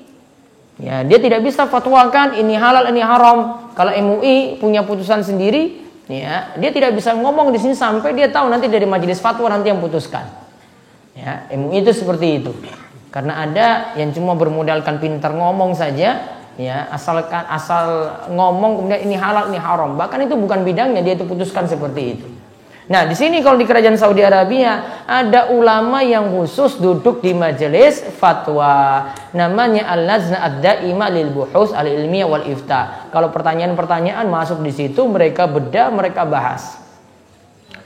ya dia tidak bisa fatwakan ini halal ini haram. Kalau MUI punya putusan sendiri, ya dia tidak bisa ngomong di sini sampai dia tahu nanti dari majelis fatwa nanti yang putuskan. Ya MUI itu seperti itu. Karena ada yang cuma bermodalkan pintar ngomong saja, ya asal ngomong kemudian ini halal ini haram. Bahkan itu bukan bidangnya, dia itu putuskan seperti itu. Nah, di sini kalau di kerajaan Saudi Arabia ada ulama yang khusus duduk di majelis fatwa. Namanya Al-Lajnah Ad-Daimah lil Buhus Al-Ilmiyah wal Ifta. Kalau pertanyaan-pertanyaan masuk di situ, mereka bedah, mereka bahas.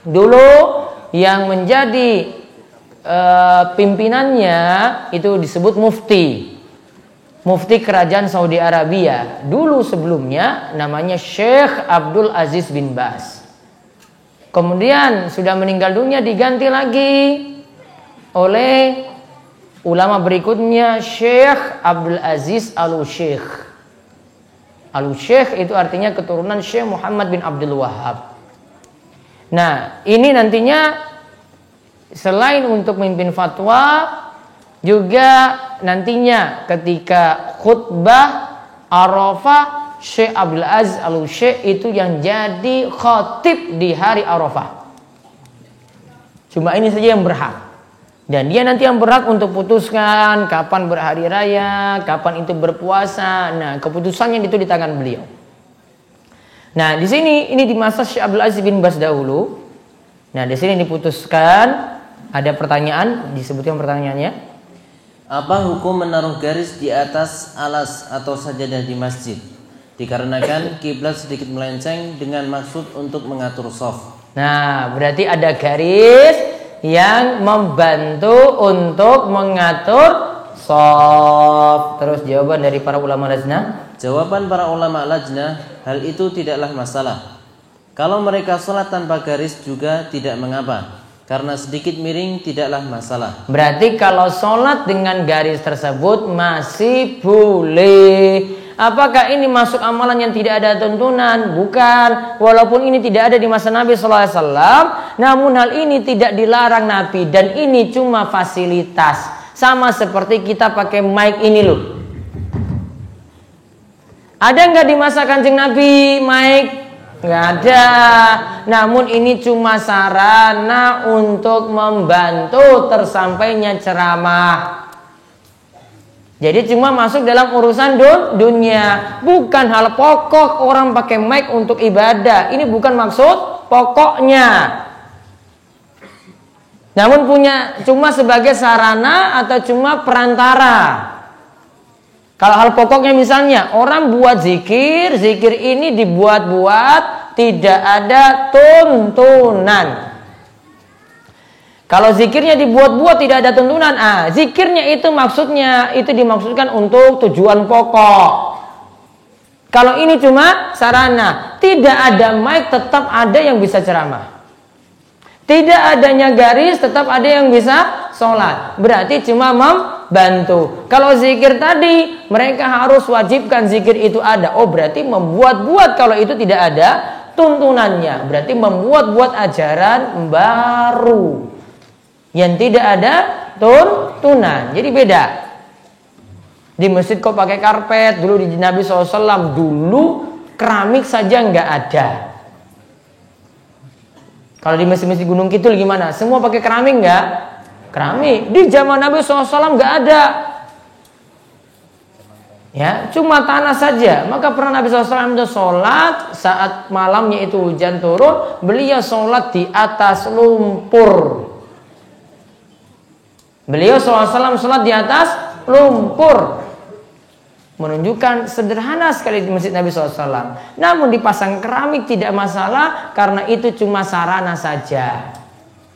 Dulu yang menjadi pimpinannya itu disebut mufti. Mufti kerajaan Saudi Arabia. Dulu sebelumnya namanya Syekh Abdul Aziz bin Baz. Kemudian sudah meninggal dunia diganti lagi oleh ulama berikutnya Syekh Abdul Aziz Al-Syekh. Al-Syekh itu artinya keturunan Syekh Muhammad bin Abdul Wahhab. Nah, ini nantinya selain untuk memimpin fatwa, juga nantinya ketika khutbah Arafah, Syekh Abdul Aziz Al-Syekh itu yang jadi khatib di hari Arafah. Cuma ini saja yang berhak. Dan dia nanti yang berhak untuk putuskan kapan berhari raya, kapan itu berpuasa. Nah, keputusannya itu di tangan beliau. Nah, di sini ini di masa Syekh Abdul Aziz bin Baz dahulu. Nah, di sini diputuskan, ada pertanyaan, disebutkan pertanyaannya. Apa hukum menaruh garis di atas alas atau sajadah di masjid? Dikarenakan kiblat sedikit melenceng dengan maksud untuk mengatur shaf. Nah, berarti ada garis yang membantu untuk mengatur shaf. Terus jawaban dari para ulama lajnah? Jawaban para ulama lajnah, hal itu tidaklah masalah. Kalau mereka sholat tanpa garis juga tidak mengapa. Karena sedikit miring tidaklah masalah. Berarti kalau sholat dengan garis tersebut masih boleh. Apakah ini masuk amalan yang tidak ada tuntunan? Bukan. Walaupun ini tidak ada di masa Nabi SAW, namun hal ini tidak dilarang Nabi. Dan ini cuma fasilitas. Sama seperti kita pakai mic ini loh. Ada nggak di masa Kanjeng Nabi mic? Nggak ada. Namun ini cuma sarana untuk membantu tersampainya ceramah. Jadi cuma masuk dalam urusan dunia. Bukan hal pokok orang pakai mic untuk ibadah. Ini bukan maksud pokoknya. Namun cuma sebagai sarana atau cuma perantara. Kalau hal pokoknya misalnya orang buat zikir ini dibuat-buat, tidak ada tuntunan. Kalau zikirnya dibuat-buat tidak ada tuntunan, zikirnya itu maksudnya itu dimaksudkan untuk tujuan pokok. Kalau ini cuma sarana, tidak ada mic tetap ada yang bisa ceramah. Tidak adanya garis tetap ada yang bisa sholat. Berarti cuma membantu. Kalau zikir tadi mereka harus wajibkan zikir itu ada. Oh berarti membuat-buat kalau itu tidak ada tuntunannya. Berarti membuat-buat ajaran baru yang tidak ada tuntunan. Jadi beda. Di masjid kok pakai karpet. Dulu di Nabi SAW dulu keramik saja nggak ada. Kalau di masjid-masjid Gunung Kidul gimana? Semua pakai keramik nggak? Keramik. Di zaman Nabi SAW nggak ada. Ya, cuma tanah saja. Maka pernah Nabi SAW itu sholat saat malamnya itu hujan turun, beliau sholat di atas lumpur. Beliau SAW sholat di atas lumpur. Menunjukkan sederhana sekali di masjid Nabi SAW. Namun dipasang keramik tidak masalah karena itu cuma sarana saja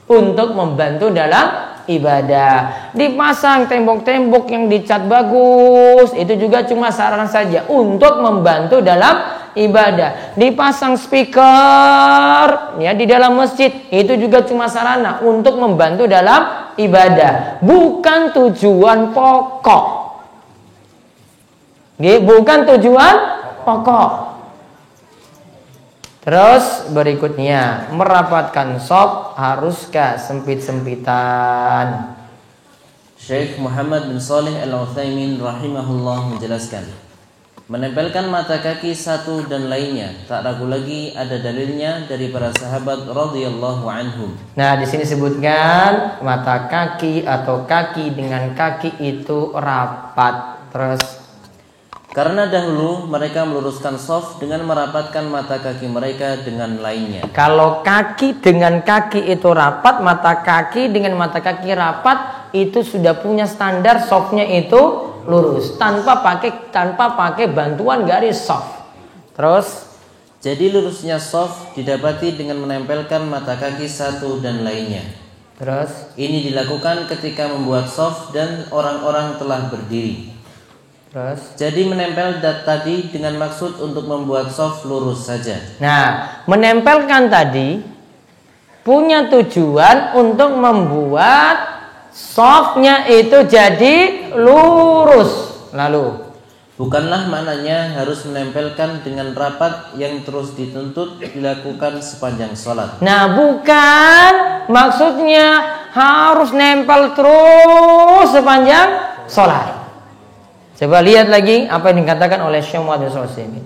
untuk membantu dalam ibadah. Dipasang tembok-tembok yang dicat bagus itu juga cuma sarana saja untuk membantu dalam ibadah. Dipasang speaker ya di dalam masjid itu juga cuma sarana untuk membantu dalam ibadah, bukan tujuan pokok. Bukan tujuan pokok. Terus berikutnya, merapatkan shaf haruskah sempit-sempitan? Syekh Muhammad bin Shalih Al-Utsaimin rahimahullah menjelaskan, menempelkan mata kaki satu dan lainnya tak ragu lagi ada dalilnya dari para sahabat radhiyallahu anhum. Nah, di sini sebutkan mata kaki atau kaki dengan kaki itu rapat. Terus karena dahulu mereka meluruskan shaf dengan merapatkan mata kaki mereka dengan lainnya. Kalau kaki dengan kaki itu rapat, mata kaki dengan mata kaki rapat, itu sudah punya standar shafnya itu lurus tanpa pakai bantuan garis shaf. Terus jadi lurusnya shaf didapati dengan menempelkan mata kaki satu dan lainnya. Terus ini dilakukan ketika membuat shaf dan orang-orang telah berdiri. Terus jadi menempel tadi dengan maksud untuk membuat shaf lurus saja. Nah, menempelkan tadi punya tujuan untuk membuat shafnya itu jadi lurus. Lalu Bukanlah maknanya harus menempelkan dengan rapat yang terus dituntut dilakukan sepanjang sholat. Nah, bukan maksudnya harus nempel terus sepanjang sholat. Coba lihat lagi apa yang dikatakan oleh Syekh Muhammad bin Shalih.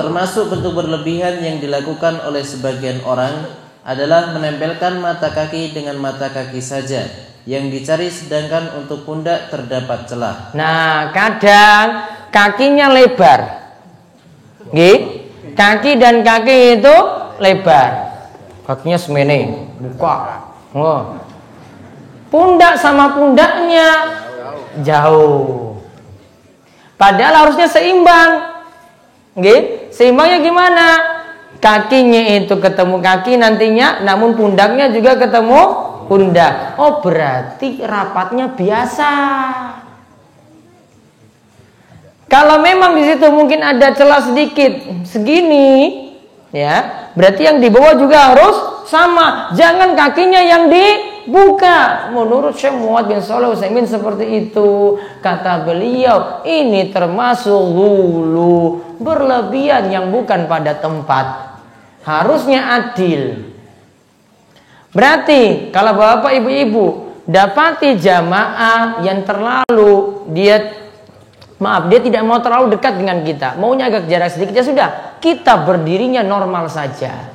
Termasuk bentuk berlebihan yang dilakukan oleh sebagian orang adalah menempelkan mata kaki dengan mata kaki saja yang dicari, sedangkan untuk pundak terdapat celah. Nah, kadang kakinya lebar, kaki dan kaki itu lebar, kakinya semene, buka, pundak sama pundaknya jauh, padahal harusnya seimbang, seimbangnya gimana? Kakinya itu ketemu kaki nantinya, namun pundaknya juga ketemu pundak. Oh, berarti rapatnya biasa. Kalau memang di situ mungkin ada celah sedikit segini, ya, berarti yang di bawah juga harus sama. Jangan kakinya yang dibuka. Menurut Syekh Muhammad bin Shalih Al-Utsaimin seperti itu. Kata beliau, ini termasuk ghulu, berlebihan yang bukan pada tempat. Harusnya adil. Berarti kalau bapak ibu-ibu dapati jamaah yang terlalu dia tidak mau terlalu dekat dengan kita, maunya agak jarak sedikit, ya sudah, kita berdirinya normal saja.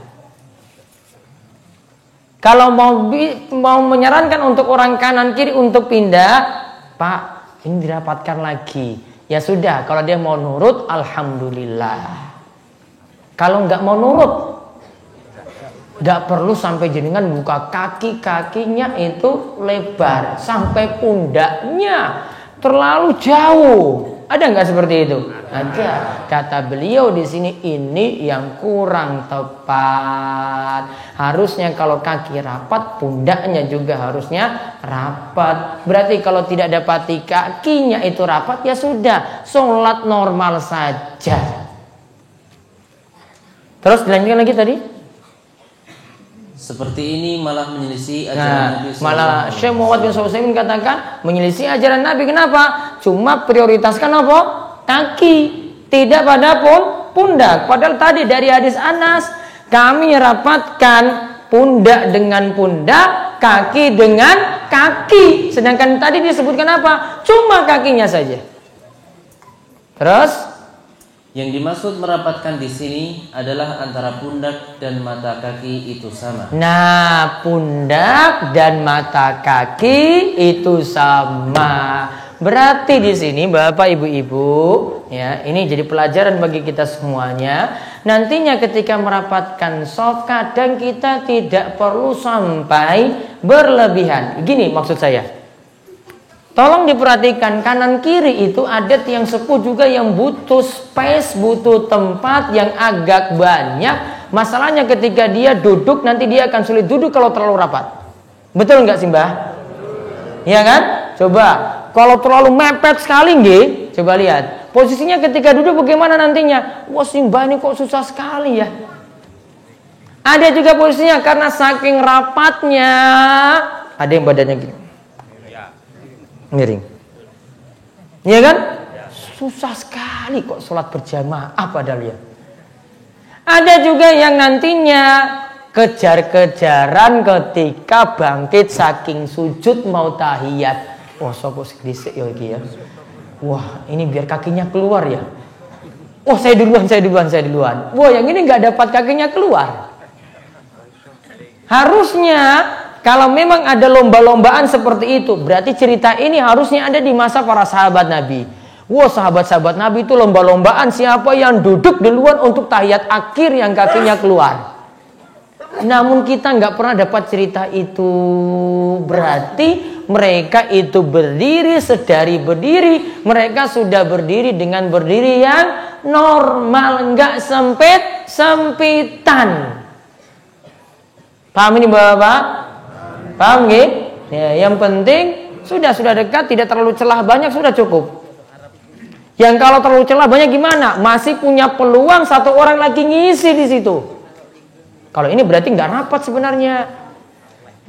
Kalau mau menyarankan untuk orang kanan kiri untuk pindah, Pak, ini dirapatkan lagi. Ya sudah, kalau dia mau nurut, alhamdulillah. Kalau nggak mau nurut, nggak perlu sampai jenengan buka kakinya itu lebar sampai pundaknya terlalu jauh. Ada nggak seperti itu? Ada. Kata beliau di sini, ini yang kurang tepat. Harusnya kalau kaki rapat, pundaknya juga harusnya rapat. Berarti kalau tidak dapati kakinya itu rapat, ya sudah, sholat normal saja. Terus dilanjutkan lagi tadi. Seperti ini malah menyelisih ajaran Nabi. Malah Syekh Muhammad bin Shalih katakan menyelisih ajaran Nabi. Kenapa? Cuma prioritaskan apa? Kaki, tidak pada pundak. Padahal tadi dari hadis Anas, kami rapatkan pundak dengan pundak, kaki dengan kaki. Sedangkan tadi disebutkan apa? Cuma kakinya saja. Terus yang dimaksud merapatkan di sini adalah antara pundak dan mata kaki itu sama. Nah, pundak dan mata kaki itu sama. Berarti di sini Bapak Ibu-ibu, ya, ini jadi pelajaran bagi kita semuanya. Nantinya ketika merapatkan shaf, kadang kita tidak perlu sampai berlebihan. Gini maksud saya. Tolong diperhatikan, kanan kiri itu ada tiang sepuh juga yang butuh space, butuh tempat yang agak banyak. Masalahnya ketika dia duduk, nanti dia akan sulit duduk kalau terlalu rapat. Betul nggak sih Mbah? Iya kan? Coba, kalau terlalu mepet sekali coba lihat. Posisinya ketika duduk bagaimana nantinya? Wah, si Mbah ini kok susah sekali ya. Ada juga posisinya karena saking rapatnya, ada yang badannya gini. Miring, iya kan? Susah sekali kok sholat berjamaah padahal ya. Ada juga yang nantinya kejar-kejaran ketika bangkit saking sujud mau tahiyat. Wah, sopo sedisik ya iki ya. Wah, ini biar kakinya keluar ya. Wah, saya duluan. Wah, yang ini nggak dapat kakinya keluar. Harusnya kalau memang ada lomba-lombaan seperti itu, berarti cerita ini harusnya ada di masa para sahabat Nabi. Wah, sahabat-sahabat Nabi itu lomba-lombaan siapa yang duduk duluan untuk tahiyat akhir yang kakinya keluar. Namun kita nggak pernah dapat cerita itu. Berarti mereka itu berdiri sedari berdiri. Mereka sudah berdiri dengan berdiri yang normal, nggak sempitan. Paham ini Bapak? Paham nggih? Ya, yang penting sudah dekat, tidak terlalu celah banyak, sudah cukup. Yang kalau terlalu celah banyak gimana? Masih punya peluang satu orang lagi ngisi di situ. Kalau ini berarti nggak rapat sebenarnya.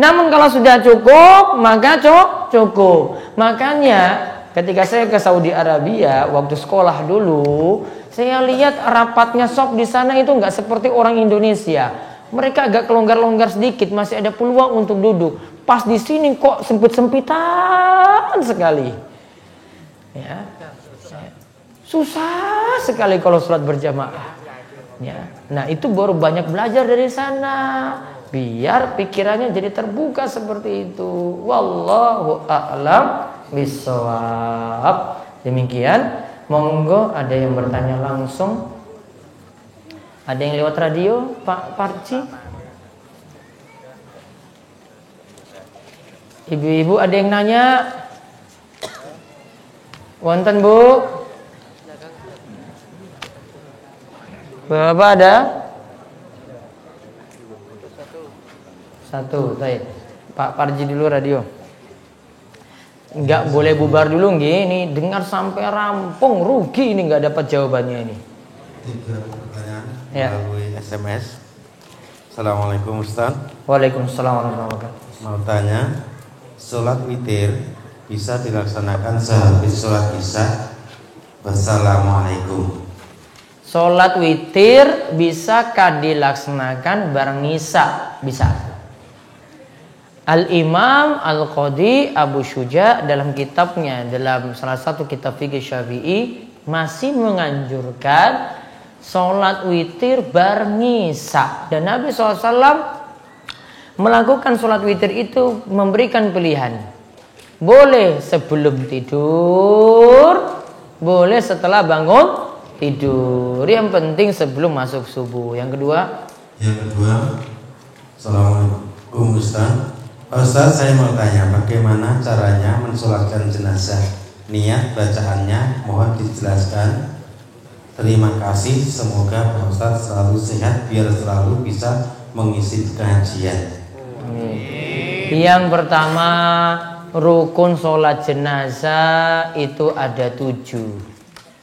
Namun kalau sudah cukup, maka cukup. Makanya Ketika saya ke Saudi Arabia waktu sekolah dulu, saya lihat rapatnya shop di sana itu nggak seperti orang Indonesia. Mereka agak kelonggar-longgar sedikit, masih ada peluang untuk duduk. Pas di sini kok sempit-sempitan sekali. Ya. Susah sekali kalau sholat berjamaah. Ya. Nah, itu baru banyak belajar dari sana. Biar pikirannya jadi terbuka seperti itu. Wallahu a'lam bishawab. Demikian. Monggo ada yang bertanya langsung. Ada yang lewat radio, Pak Parci? Ibu-ibu ada yang nanya? Wonten Bu? Bapak ada? Satu, baik. Pak Parji dulu radio. Enggak boleh bubar dulu nggih, ini dengar sampai rampung, rugi ini enggak dapat jawabannya ini. 3 pertanyaan Ya. melalui SMS. Assalamualaikum Ustaz. Waalaikumsalam warahmatullahi wabarakatuh. Mau tanya, sholat witir bisa dilaksanakan sehabis sholat isya. Wassalamualaikum. Sholat witir bisakah dilaksanakan bareng isya? Bisa. Al-Imam Al-Qadi Abu Syuja dalam kitabnya, dalam salah satu kitab fikih Syafi'i, masih menganjurkan sholat witir bareng isya. Dan Nabi SAW melakukan sholat witir itu memberikan pilihan. Boleh sebelum tidur, boleh setelah bangun tidur. Yang penting sebelum masuk subuh. Yang kedua, Assalamualaikum Ustaz. Ustaz, saya mau tanya bagaimana caranya mensolatkan jenazah. Niat bacaannya mohon dijelaskan. Terima kasih. Semoga Pak Ustaz selalu sehat biar selalu bisa mengisi kajian. yang pertama, rukun sholat jenazah itu ada 7.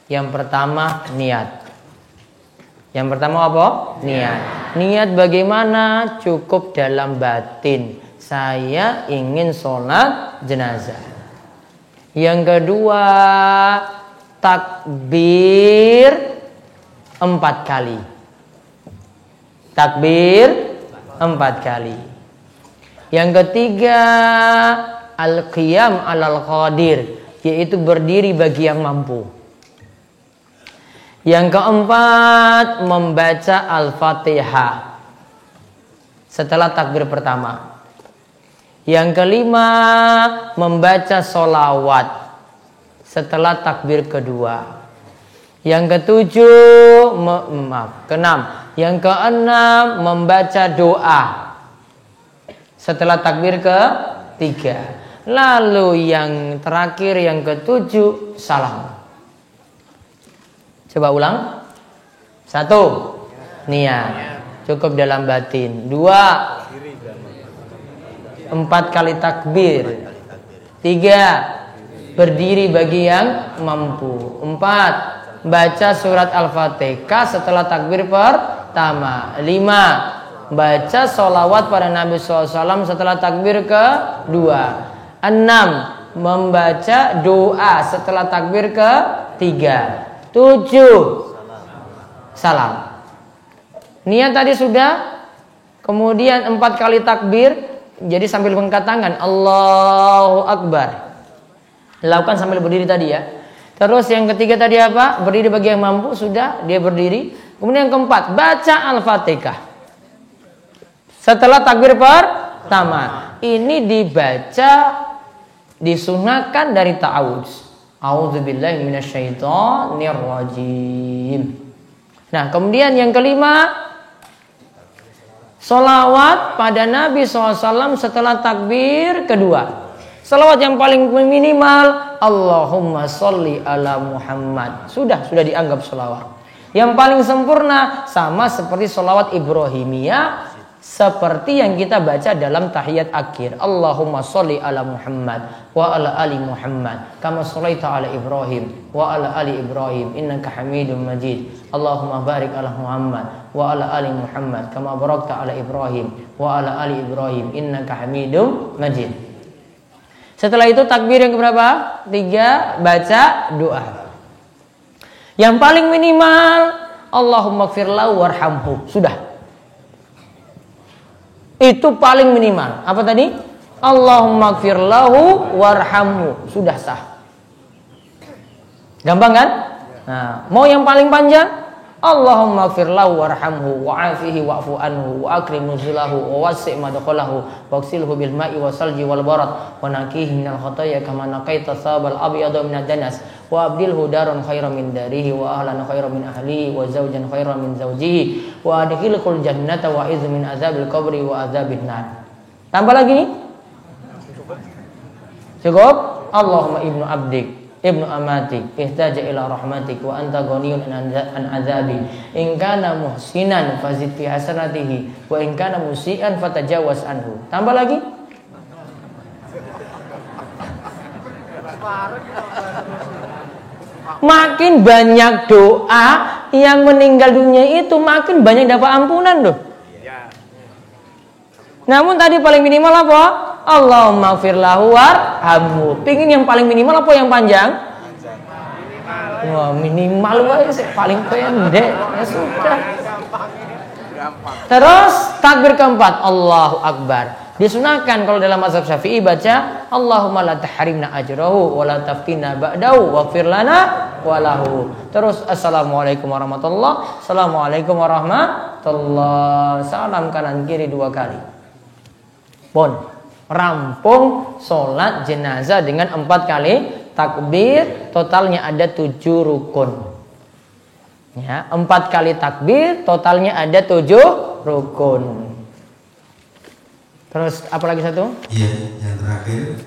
Yang pertama niat. Yang pertama apa? Niat. Niat bagaimana? Cukup dalam batin. Saya ingin sholat jenazah. Yang kedua, takbir 4 kali. Takbir 4 kali. Yang ketiga, al-qiyam alal qadir, yaitu berdiri bagi yang mampu. Yang keempat, membaca Al-Fatihah setelah takbir pertama. Yang kelima, membaca sholawat setelah takbir kedua. Yang ketujuh, keenam. Yang keenam, membaca doa setelah takbir ketiga. Lalu yang terakhir, yang ketujuh, salam. Coba ulang. 1, niat. Cukup dalam batin. 2, 4 kali takbir. 3, berdiri bagi yang mampu. 4, baca surat Al-Fatihah setelah takbir pertama. 5, baca sholawat pada Nabi SAW setelah takbir kedua. 6, membaca doa setelah takbir ketiga. 7, salam. Niat tadi sudah. Kemudian 4 kali takbir. Jadi sambil mengangkat tangan, Allahu Akbar. Lakukan sambil berdiri tadi ya. Terus yang ketiga tadi apa? Berdiri bagi yang mampu. Sudah, dia berdiri. Kemudian yang keempat, baca Al-Fatihah setelah takbir pertama. Ini dibaca, disunahkan dari ta'awudz. A'udzubillahi minasyaitonirrajim. Nah, kemudian yang kelima, sholawat pada Nabi SAW setelah takbir kedua. Sholawat yang paling minimal, Allahumma sholli ala Muhammad. Sudah dianggap sholawat. Yang paling sempurna sama seperti sholawat Ibrahimiyah, seperti yang kita baca dalam tahiyat akhir. Allahumma sholli ala Muhammad wa ala ali Muhammad kama sholaita ala Ibrahim wa ala ali Ibrahim innaka Hamidum Majid. Allahumma barik ala Muhammad wa ala ali Muhammad kama barakta ala Ibrahim wa ala ali Ibrahim innaka Hamidum Majid. Setelah itu takbir yang keberapa? 3, baca doa. Yang paling minimal Allahumma gfir lahu warhamhu. Sudah. Itu paling minimal. Apa tadi? Allahumma gfir lahu warhamhu. Sudah sah. Gampang kan? Nah, mau yang paling panjang? Allahumma gfir lahu warhamhu wa'afihi wa'fu anhu wa akrim nuzulahu wa wasi' madkhalahu waghsilhu bil ma'i wasalji wal barad wa naqihi minal khataaya kama naqaita thawbal abyada minad danas wa abdilhu daran khairan min darihi wa ahlan khairan min ahlihi wa zawjan khairan min zawjihi wa adkhilhul jannata wa idz min azabil qabri wa azabin nar. Tambah lagi? Cukup? Allahumma ibnu abdik ibnu amati ihtaja ila rahmatik wa anta ghaniyun an azabi in kana muhsinan fazid fi hasanatihi wa in kana musian fatajawaz anhu. Tambah lagi? Makin banyak doa yang meninggal dunia itu makin banyak dapat ampunan loh. Namun tadi paling minimal apa? Allahumma gfir lahu warhamhu. Pingin yang paling minimal apa yang panjang? Wah, minimal sih paling pendek. Ya sudah. Terus takbir keempat, Allahu Akbar. Disunahkan kalau dalam mazhab Syafi'i baca Allahumma la tahrimna ajrahu wa la taftina ba'dahu waghfir lana wa lahu. Terus assalamualaikum warahmatullahi. Assalamualaikum warahmatullahi. Salam kanan kiri 2 kali. Bon. Rampung sholat jenazah dengan 4 kali takbir, totalnya ada 7 rukun. Ya, 4 kali takbir, totalnya ada 7 rukun. Terus apa lagi satu? Iya, yang terakhir,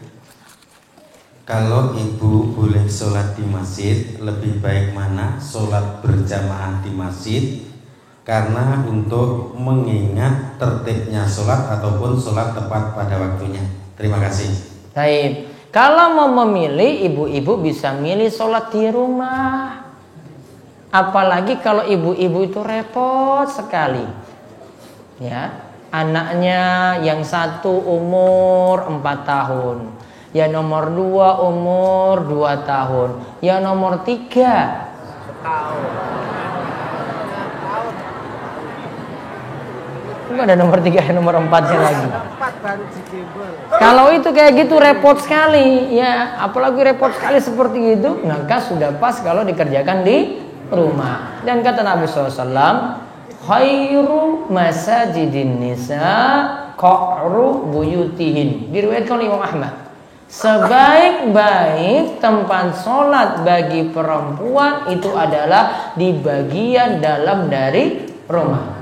kalau ibu boleh sholat di masjid, lebih baik mana? Sholat berjamaah di masjid, karena untuk mengingat tertibnya sholat ataupun sholat tepat pada waktunya. Terima kasih. Baik. Kalau mau memilih, ibu-ibu bisa milih sholat di rumah. Apalagi kalau ibu-ibu itu repot sekali. Ya, anaknya yang satu umur 4 tahun, yang nomor 2 umur 2 tahun, yang nomor 3 setahun. Enggak ada nomor 3 dan nomor 4-nya lagi. Kalau itu kayak gitu repot sekali ya, apalagi repot sekali seperti itu, maka sudah pas kalau dikerjakan di rumah. Dan kata Nabi SAW, khairu masajidin nisa qa'ru buyutihin. Diriwayatkan oleh Imam Ahmad. Sebaik-baik tempat sholat bagi perempuan itu adalah di bagian dalam dari rumah.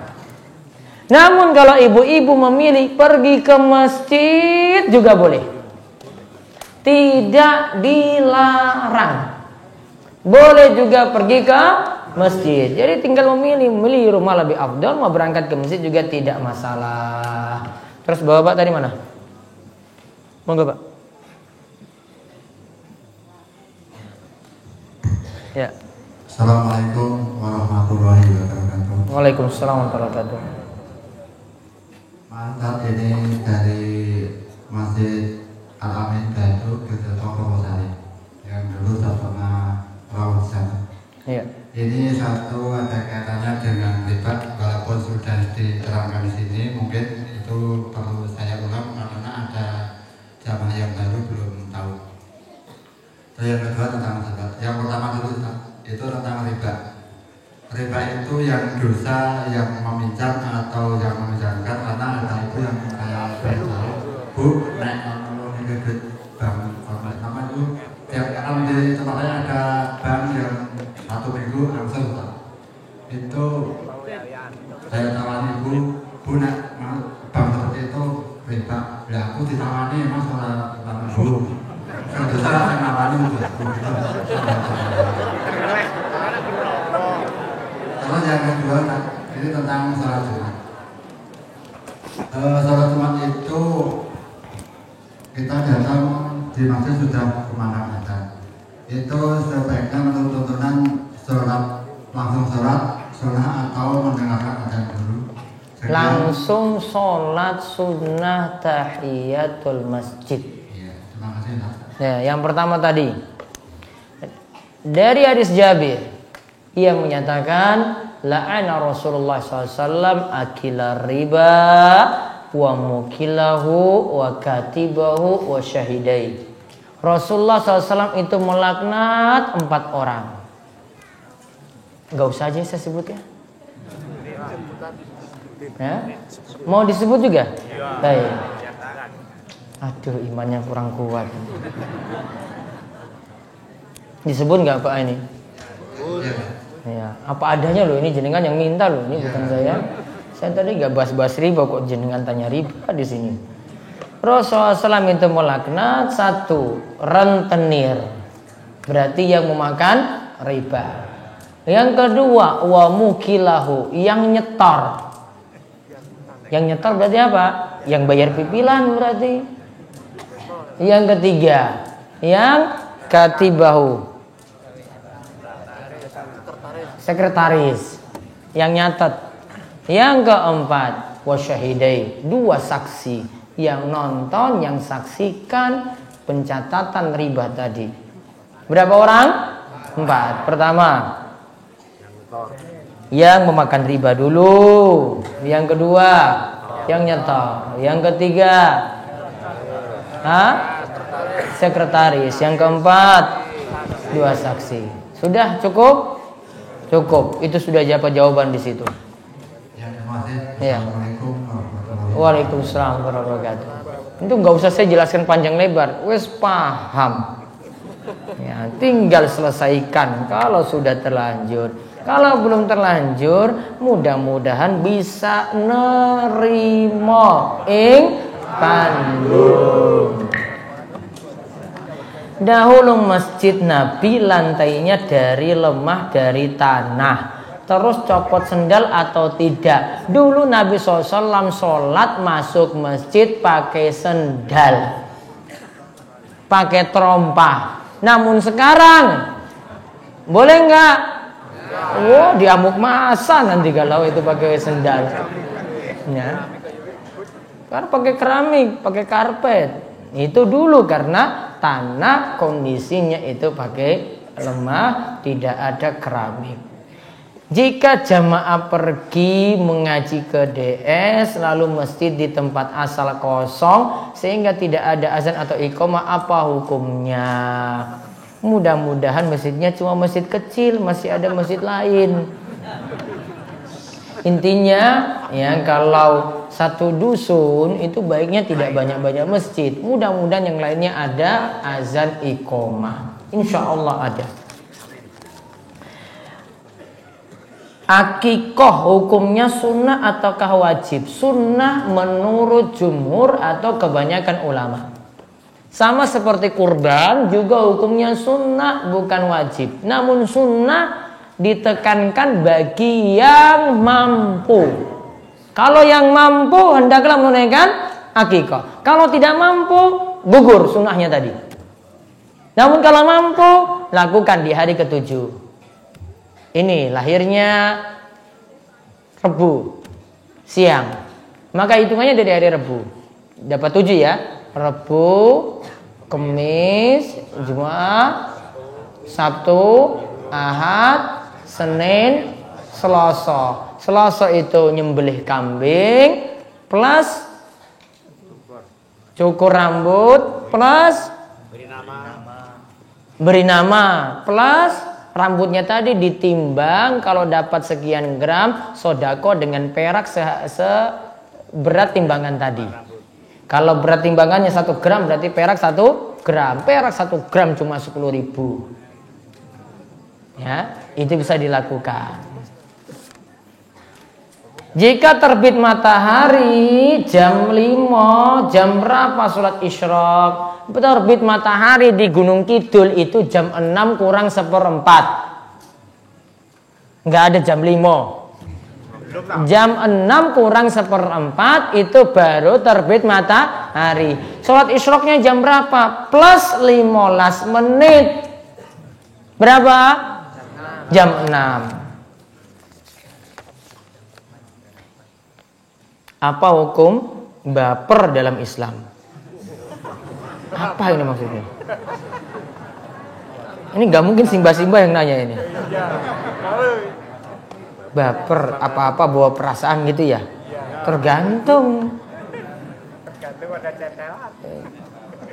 Namun kalau ibu-ibu memilih pergi ke masjid juga boleh. Tidak dilarang. Boleh juga pergi ke masjid. Jadi tinggal memilih rumah lebih afdal, mau berangkat ke masjid juga tidak masalah. Terus bapak tadi mana? Monggo, Pak. Ya. Assalamualaikum warahmatullahi wabarakatuh. Waalaikumsalam warahmatullahi wabarakatuh. Mantap, ini dari Masjid Al-Amin Batu ke Toko Sari yang dulu saya pernah rawat sana. Iya. Ini satu ada kaitannya dengan riba, walaupun sudah diterangkan di sini, mungkin itu perlu saya ulang karena ada jamaah yang baru belum tahu. Terus yang kedua tentang zakat. Yang pertama dulu itu tentang riba. Riba itu yang dosa yang meminjam atau yang meminjamkan, karena ada itu yang kayak bu naik kalau duit bank online apa itu tiap kalau di tempat saya ada bank yang 1 minggu langsung itu saya tawari bu nak bank seperti itu riba. Ya aku ditawani mas orang pertama bu kalau dosa saya nawani bu. Terus yang kedua, ini tentang sholat Jumat. Sholat Jumat itu kita datang di masjid sudah kemana-mana. Itu sebaiknya menurut tuntunan sholat langsung sholat sunnah atau mendengarkan adzan dulu. Langsung sholat sunnah tahiyatul masjid. Iya, terima kasih. Ya, yang pertama tadi dari hadis Jabir, ia menyatakan la'ana Rasulullah SAW akila riba wa mukilahu wa katibahu wa syahidai. Rasulullah SAW itu melaknat 4 orang. Gak usah aja saya sebut ya. Mau disebut juga? Baik. Aduh, imannya kurang kuat. Disebut nggak Pak ini? Ya, apa adanya loh, ini jenengan yang minta loh, ini bukan saya. Saya tadi nggak bahas-bahas riba kok jenengan tanya riba di sini. Rasulullah SAW itu melaknat 1 rentenir, berarti yang memakan riba. Yang kedua wa mukilahu, yang nyetor. Yang nyetor berarti apa? Yang bayar pipilan berarti. Yang ketiga yang katibahu, sekretaris yang nyatet. Yang keempat wasyahidai, 2 saksi yang nonton, yang saksikan pencatatan riba tadi. Berapa orang? 4. Pertama yang memakan riba dulu, yang kedua yang nyetor, yang ketiga sekretaris, yang keempat 2 saksi. Sudah cukup? Cukup. Itu sudah jawaban di situ. Ya. Waalaikumsalam warahmatullahi wabarakatuh. Itu nggak usah saya jelaskan panjang lebar, wes paham. Ya, tinggal selesaikan kalau sudah terlanjur. Kalau belum terlanjur, mudah-mudahan bisa nerimo ing pandung. Dahulu masjid Nabi lantainya dari lemah, dari tanah. Terus copot sendal atau tidak? Dulu Nabi SAW sholat masuk masjid pakai sendal, pakai trompa. Namun sekarang boleh nggak? Oh, diamuk masa nanti kalau itu pakai sendal. Ya. Karena pakai keramik, pakai karpet. Itu dulu karena tanah kondisinya itu pakai lemah, tidak ada keramik. Jika jamaah pergi mengaji ke DS lalu masjid di tempat asal kosong sehingga tidak ada azan atau iqamah, apa hukumnya? Mudah-mudahan masjidnya cuma masjid kecil, masih ada masjid lain. Intinya ya, kalau satu dusun itu baiknya tidak banyak-banyak masjid. Mudah-mudahan yang lainnya ada azan iqamah. Insya Allah ada. Akikoh hukumnya sunnah ataukah wajib? Sunnah menurut jumhur atau kebanyakan ulama. Sama seperti kurban juga hukumnya sunnah bukan wajib. Namun sunnah ditekankan bagi yang mampu. Kalau yang mampu hendaklah menunaikan akikoh. Kalau tidak mampu gugur sunnahnya tadi. Namun kalau mampu lakukan di hari ke-7. Ini lahirnya Rebu siang, maka hitungannya dari hari Rebu. Dapat 7 ya. Rebu, Kamis, Jumat, Sabtu, Ahad, Senin, Selasa. Selasa itu nyembelih kambing plus cukur rambut plus beri nama plus rambutnya tadi ditimbang, kalau dapat sekian gram sodako dengan perak seberat timbangan tadi. Kalau berat timbangannya 1 gram berarti perak 1 gram. Perak 1 gram cuma 10.000. Ya, itu bisa dilakukan. Jika terbit matahari jam 5, jam berapa sholat isyraq? Terbit matahari di Gunung Kidul itu jam 6 kurang 1/4. Nggak ada jam 5. Jam 6 kurang 1/4 itu baru terbit matahari. Sholat isyraqnya jam berapa? Plus 15 menit. Berapa? Jam 6. Apa hukum baper dalam Islam? Apa ini maksudnya? Ini nggak mungkin Simba yang nanya ini. Baper apa-apa bawa perasaan gitu ya? Tergantung.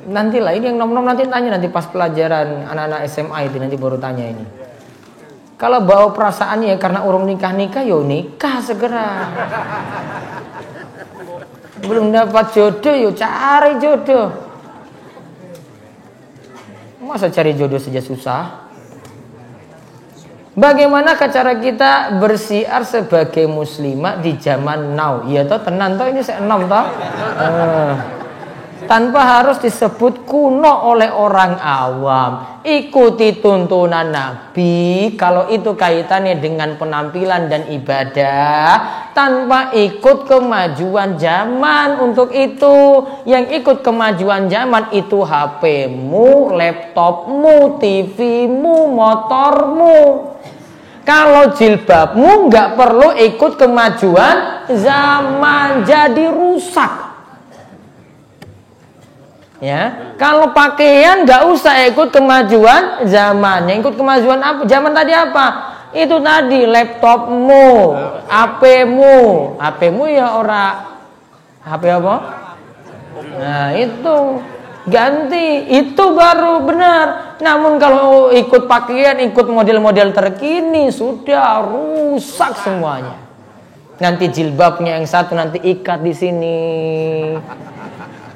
Nanti lah ini yang nom-nom nanti tanya nanti pas pelajaran anak-anak SMA itu nanti baru tanya ini. Kalau bawa perasaan ya karena urung nikah yo nikah segera. Belum dapat jodoh yo cari jodoh. Masa cari jodoh saja susah? Bagaimana cara kita bersiar sebagai muslimah di zaman now? Ya toh tenan toh ini saya enom toh. Tanpa harus disebut kuno oleh orang awam. Ikuti tuntunan Nabi kalau itu kaitannya dengan penampilan dan ibadah, tanpa ikut kemajuan zaman. Untuk itu yang ikut kemajuan zaman itu HP-mu, laptopmu, TV-mu, motormu. Kalau jilbabmu nggak perlu ikut kemajuan zaman, jadi rusak. Ya, kalau pakaian nggak usah ikut kemajuan zaman. Yang ikut kemajuan apa? Zaman tadi apa? Itu tadi laptopmu, HP-mu ya ora HP apa? Nah itu ganti, itu baru benar. Namun kalau ikut pakaian, ikut model-model terkini sudah rusak semuanya. Nanti jilbabnya yang satu nanti ikat di sini.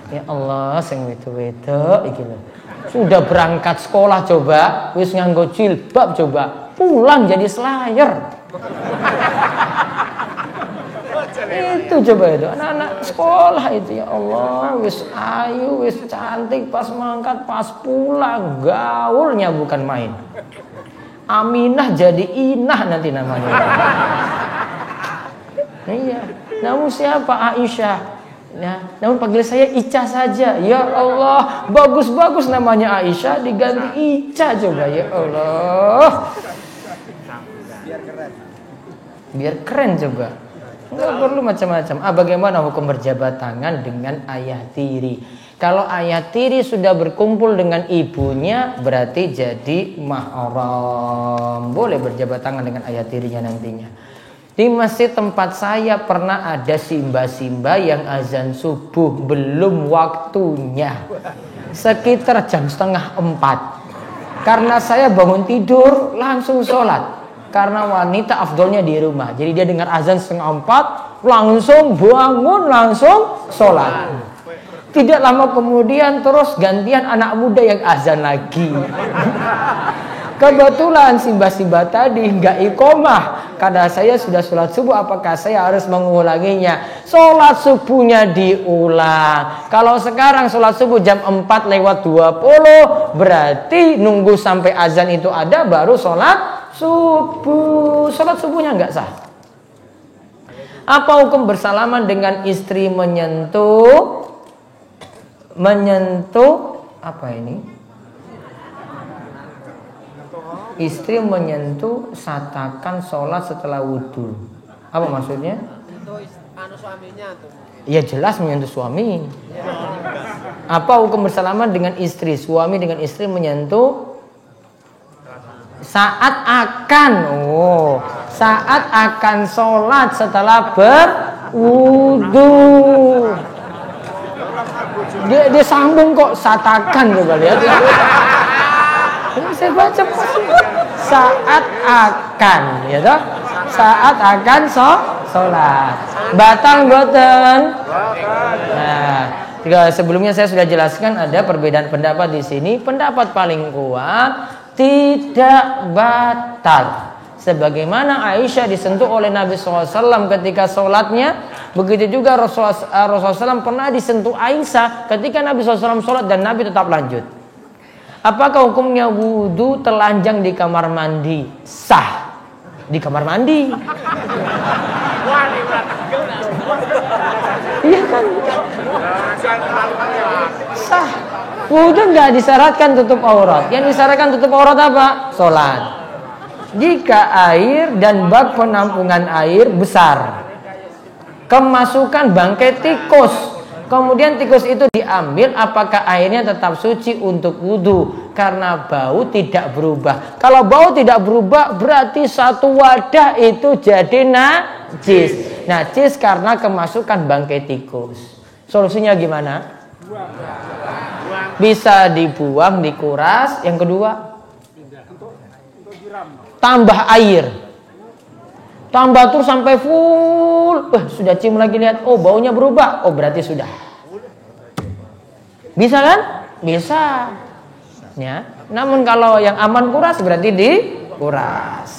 Ya Allah, sing wedok iki lho. Sudah berangkat sekolah coba, wis nganggo jilbab coba, pulang jadi slayer. Itu coba itu anak-anak sekolah itu, ya Allah, wis ayu, wis cantik pas mangkat, pas pulang gaulnya bukan main. Aminah jadi Inah nanti namanya. Iya, namun siapa? Aisyah. Ya, namun panggil saya Ica saja. Ya Allah, bagus-bagus namanya Aisyah diganti Ica coba, ya Allah. Biar keren coba. Enggak perlu macam-macam. Bagaimana hukum berjabat tangan dengan ayah tiri? Kalau ayah tiri sudah berkumpul dengan ibunya berarti jadi mahram. Boleh berjabat tangan dengan ayah tirinya nantinya. Di masjid tempat saya pernah ada simba-simba yang azan subuh belum waktunya, sekitar jam 3:30. Karena saya bangun tidur langsung sholat. Karena wanita afdolnya di rumah, jadi dia dengar azan 3:30 langsung bangun langsung sholat. Tidak lama kemudian terus gantian anak muda yang azan lagi. Kebetulan simba-simba tadi nggak iqomah. Karena saya sudah sholat subuh, apakah saya harus mengulanginya? Sholat subuhnya diulang. Kalau sekarang sholat subuh jam 4:20, berarti nunggu sampai azan itu ada baru sholat subuh. Sholat subuhnya nggak sah. Apa hukum bersalaman dengan istri menyentuh apa ini? Istri menyentuh satakan sholat setelah wudhu. Apa maksudnya? Ya jelas menyentuh suami. Apa hukum bersalaman dengan istri? Suami dengan istri menyentuh saat akan sholat setelah berwudhu. Dia sambung kok satakan, coba lihat. Ini saya baca saat akan, ya toh? Saat akan sholat. Batal boten. Nah, sebelumnya saya sudah jelaskan ada perbedaan pendapat di sini. Pendapat paling kuat tidak batal. Sebagaimana Aisyah disentuh oleh Nabi SAW ketika sholatnya, begitu juga Rasulullah SAW pernah disentuh Aisyah ketika Nabi SAW sholat dan Nabi tetap lanjut. Apakah hukumnya wudhu telanjang di kamar mandi? Sah. Di kamar mandi. Iya kan? Sah. Wudhu nggak disyaratkan tutup aurat. Yang disyaratkan tutup aurat apa? Sholat. Jika air dan bak penampungan air besar, kemasukan bangkai tikus, Kemudian tikus itu diambil, apakah airnya tetap suci untuk wudhu? Karena bau tidak berubah. Kalau bau tidak berubah berarti satu wadah itu jadi najis. Najis karena kemasukan bangkai tikus. Solusinya gimana? Bisa dibuang, dikuras. Yang kedua, tambah air. Tambah terus sampai full. Sudah cium lagi, lihat, oh baunya berubah. Oh berarti sudah. Bisa kan? Bisa. Ya. Namun kalau yang aman kuras berarti dikuras.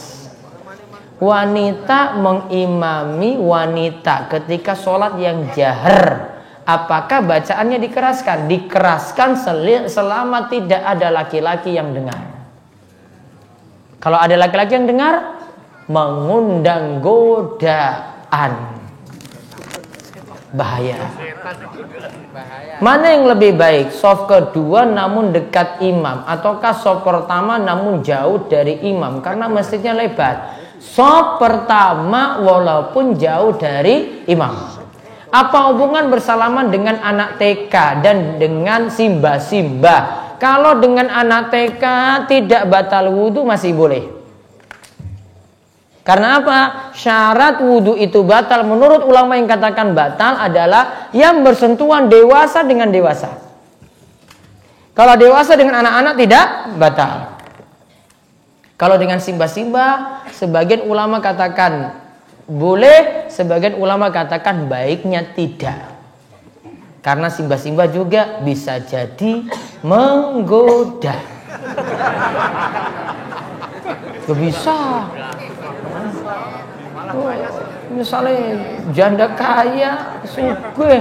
Wanita mengimami wanita ketika sholat yang jahar. Apakah bacaannya dikeraskan? Dikeraskan selama tidak ada laki-laki yang dengar. Kalau ada laki-laki yang dengar, mengundang godaan. Bahaya. Mana yang lebih baik? Shaf kedua namun dekat imam, ataukah shaf pertama namun jauh dari imam karena masjidnya lebar? Shaf pertama walaupun jauh dari imam. Apa hubungan bersalaman dengan anak TK dan dengan simba-simba? Kalau dengan anak TK tidak batal wudhu masih boleh. Karena apa? Syarat wudhu itu batal menurut ulama yang katakan batal adalah yang bersentuhan dewasa dengan dewasa. Kalau dewasa dengan anak-anak tidak batal. Kalau dengan simba-simba, sebagian ulama katakan boleh, sebagian ulama katakan baiknya tidak. Karena simba-simba juga bisa jadi menggoda. Gak bisa. Misalnya janda kaya, gue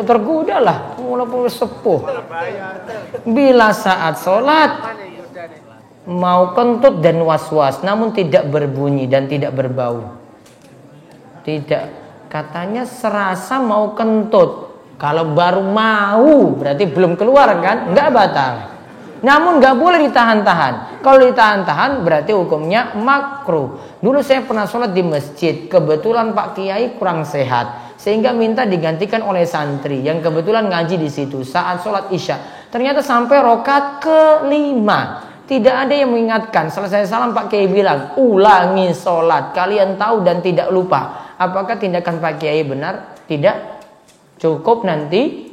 tergoda lah, walaupun sepuh. Bila saat sholat mau kentut dan was-was, namun tidak berbunyi dan tidak berbau. Tidak, katanya serasa mau kentut. Kalau baru mau berarti belum keluar kan, nggak batal. Namun nggak boleh ditahan-tahan. Kalau ditahan-tahan berarti hukumnya makruh. Dulu saya pernah sholat di masjid, kebetulan Pak Kiai kurang sehat, sehingga minta digantikan oleh santri yang kebetulan ngaji di situ saat sholat isya. Ternyata sampai rokat kelima. Tidak ada yang mengingatkan. Selesai salam Pak Kiai bilang, ulangi sholat. Kalian tahu dan tidak lupa. Apakah tindakan Pak Kiai benar? Tidak. Cukup nanti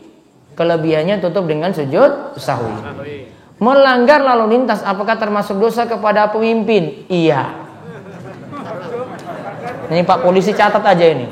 kelebihannya tutup dengan sujud sahwi. Melanggar lalu lintas apakah termasuk dosa kepada pemimpin? Iya. Ini Pak polisi catat aja ini.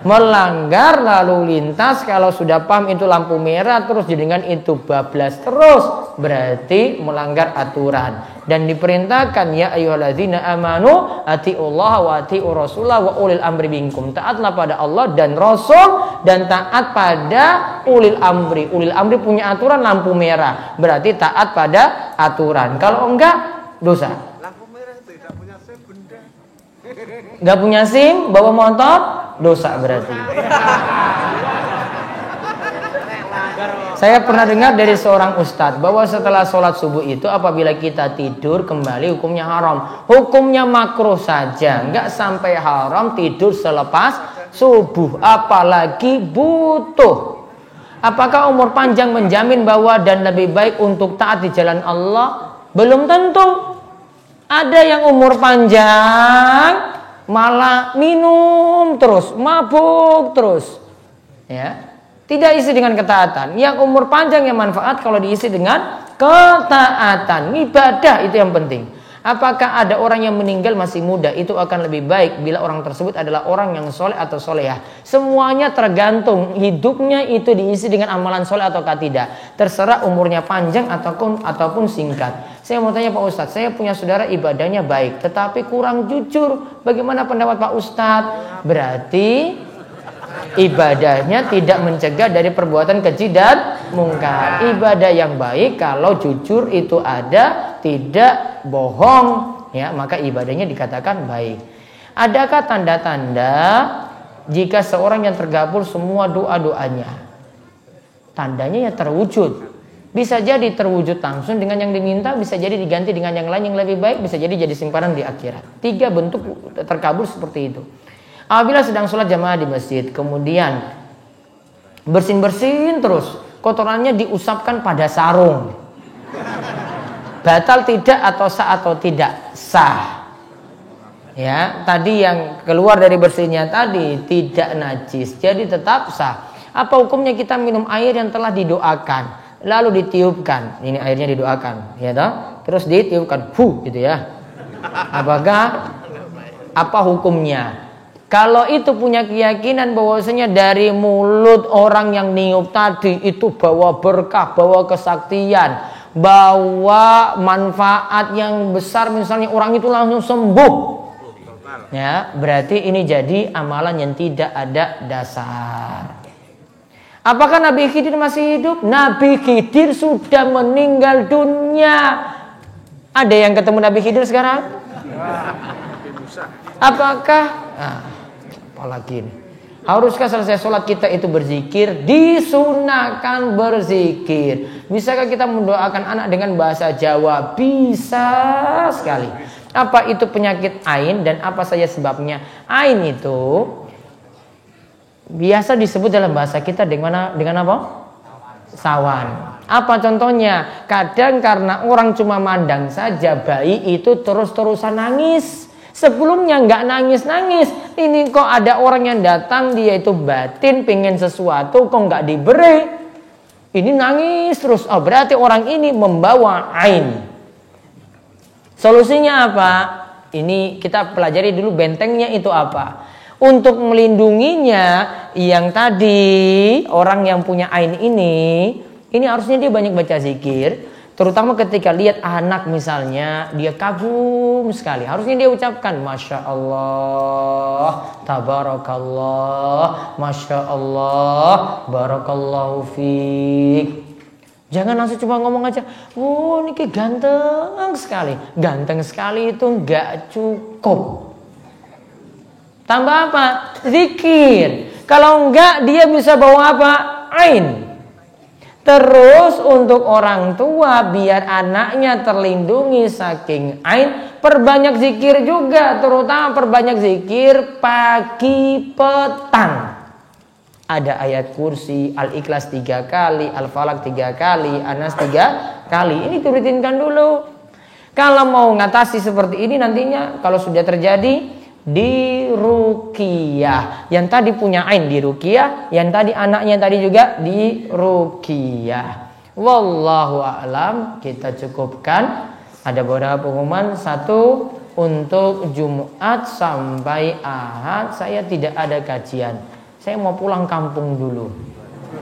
Melanggar lalu lintas kalau sudah paham itu lampu merah terus dengan itu bablas terus berarti melanggar aturan dan diperintahkan ya ayyuhalladzina amanu atiullaha wa atiur rasulah wa ulil amri minkum. Taatlah pada Allah dan Rasul dan taat pada ulil amri. Ulil amri punya aturan lampu merah berarti taat pada aturan. Kalau enggak dosa. Gak punya SIM, bawa motor, dosa berarti. Saya pernah dengar dari seorang ustadz bahwa setelah sholat subuh itu apabila kita tidur kembali hukumnya haram. Hukumnya makruh saja, nggak sampai haram tidur selepas subuh, apalagi butuh. Apakah umur panjang menjamin bahwa dan lebih baik untuk taat di jalan Allah? Belum tentu. Ada yang umur panjang malah minum terus, mabuk terus, ya, tidak isi dengan ketaatan. Yang umur panjang yang manfaat kalau diisi dengan ketaatan, ibadah itu yang penting. Apakah ada orang yang meninggal masih muda itu akan lebih baik bila orang tersebut adalah orang yang soleh atau solehah? Semuanya tergantung hidupnya itu diisi dengan amalan soleh ataukah tidak. Terserah umurnya panjang ataupun singkat. Saya mau tanya Pak Ustadz, saya punya saudara ibadahnya baik tetapi kurang jujur. Bagaimana pendapat Pak Ustadz? Berarti ibadahnya tidak mencegah dari perbuatan keji dan mungkar. Ibadah yang baik kalau jujur itu ada, tidak bohong, ya, maka ibadahnya dikatakan baik. Adakah tanda-tanda jika seorang yang tergabul semua doa-doanya? Tandanya ya terwujud. Bisa jadi terwujud langsung dengan yang diminta, bisa jadi diganti dengan yang lain yang lebih baik, bisa jadi simpanan di akhirat. 3 bentuk terkabul seperti itu. Apabila sedang sholat jamaah di masjid, kemudian bersin-bersin terus, kotorannya diusapkan pada sarung. Batal tidak atau sah atau tidak? Sah. Ya, tadi yang keluar dari bersihnya tadi tidak najis, jadi tetap sah. Apa hukumnya kita minum air yang telah didoakan, lalu ditiupkan? Ini airnya didoakan, ya toh? Terus ditiupkan, gitu ya. Apa hukumnya? Kalau itu punya keyakinan bahwasanya dari mulut orang yang niup tadi itu bawa berkah, bawa kesaktian, bawa manfaat yang besar, misalnya orang itu langsung sembuh. Ya, berarti ini jadi amalan yang tidak ada dasar. Apakah Nabi Khidir masih hidup? Nabi Khidir sudah meninggal dunia. Ada yang ketemu Nabi Khidir sekarang? Apakah apalagi ini? Haruskah selesai sholat kita itu berzikir? Disunahkan berzikir. Bisakah kita mendoakan anak dengan bahasa Jawa? Bisa sekali. Apa itu penyakit ain dan apa saja sebabnya? Ain itu biasa disebut dalam bahasa kita dengan apa? Sawan. Apa contohnya? Kadang karena orang cuma mandang saja, bayi itu terus-terusan nangis. Sebelumnya nggak nangis-nangis. Ini kok ada orang yang datang, dia itu batin, pengen sesuatu, kok nggak diberi. Ini nangis terus. Oh, berarti orang ini membawa ain. Solusinya apa? Ini kita pelajari dulu bentengnya itu apa. Untuk melindunginya, yang tadi orang yang punya ain ini harusnya dia banyak baca zikir. Terutama ketika lihat anak misalnya, dia kagum sekali. Harusnya dia ucapkan Masya Allah, Tabarakallah, Masya Allah, Barakallahu fiik. Jangan langsung cuma ngomong aja, oh ini ganteng sekali. Ganteng sekali itu nggak cukup. Tambah apa? Zikir. Kalau enggak, dia bisa bawa apa? Ain. Terus untuk orang tua, biar anaknya terlindungi saking ain, perbanyak zikir juga. Terutama perbanyak zikir pagi petang. Ada ayat kursi, Al-Ikhlas 3 kali, Al-Falaq 3 kali, Anas 3 kali. Ini dirutinkan dulu. Kalau mau ngatasi seperti ini nantinya, kalau sudah terjadi, di ruqyah. Yang tadi punya ain di ruqyah, yang tadi anaknya tadi juga di ruqyah. Wallahu a'lam, kita cukupkan. Ada beberapa pengumuman. Satu, untuk Jumat sampai Ahad saya tidak ada kajian. Saya mau pulang kampung dulu.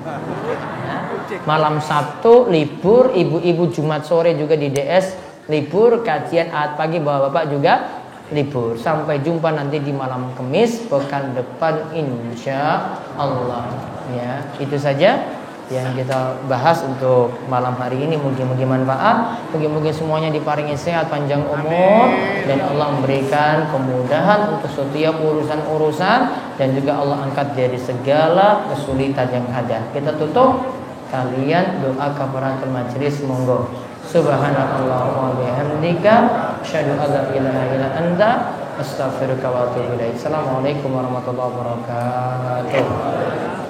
Ya. Malam Sabtu libur, ibu-ibu Jumat sore juga di DS libur, kajian Ahad pagi bapak-bapak juga libur. Sampai jumpa nanti di malam Kamis pekan depan insya Allah. Ya, itu saja yang kita bahas untuk malam hari ini. Mungkin manfaat, mungkin semuanya diparingi sehat panjang umur dan Allah memberikan kemudahan untuk setiap urusan-urusan dan juga Allah angkat dari segala kesulitan yang ada. Kita tutup, kalian doa kafaratul majelis, monggo. Subhanallahumma wa bihamdika asyhadu an la ilaha illa anta astaghfiruka wa atubu ilaik. Assalamualaikum warahmatullahi wabarakatuh.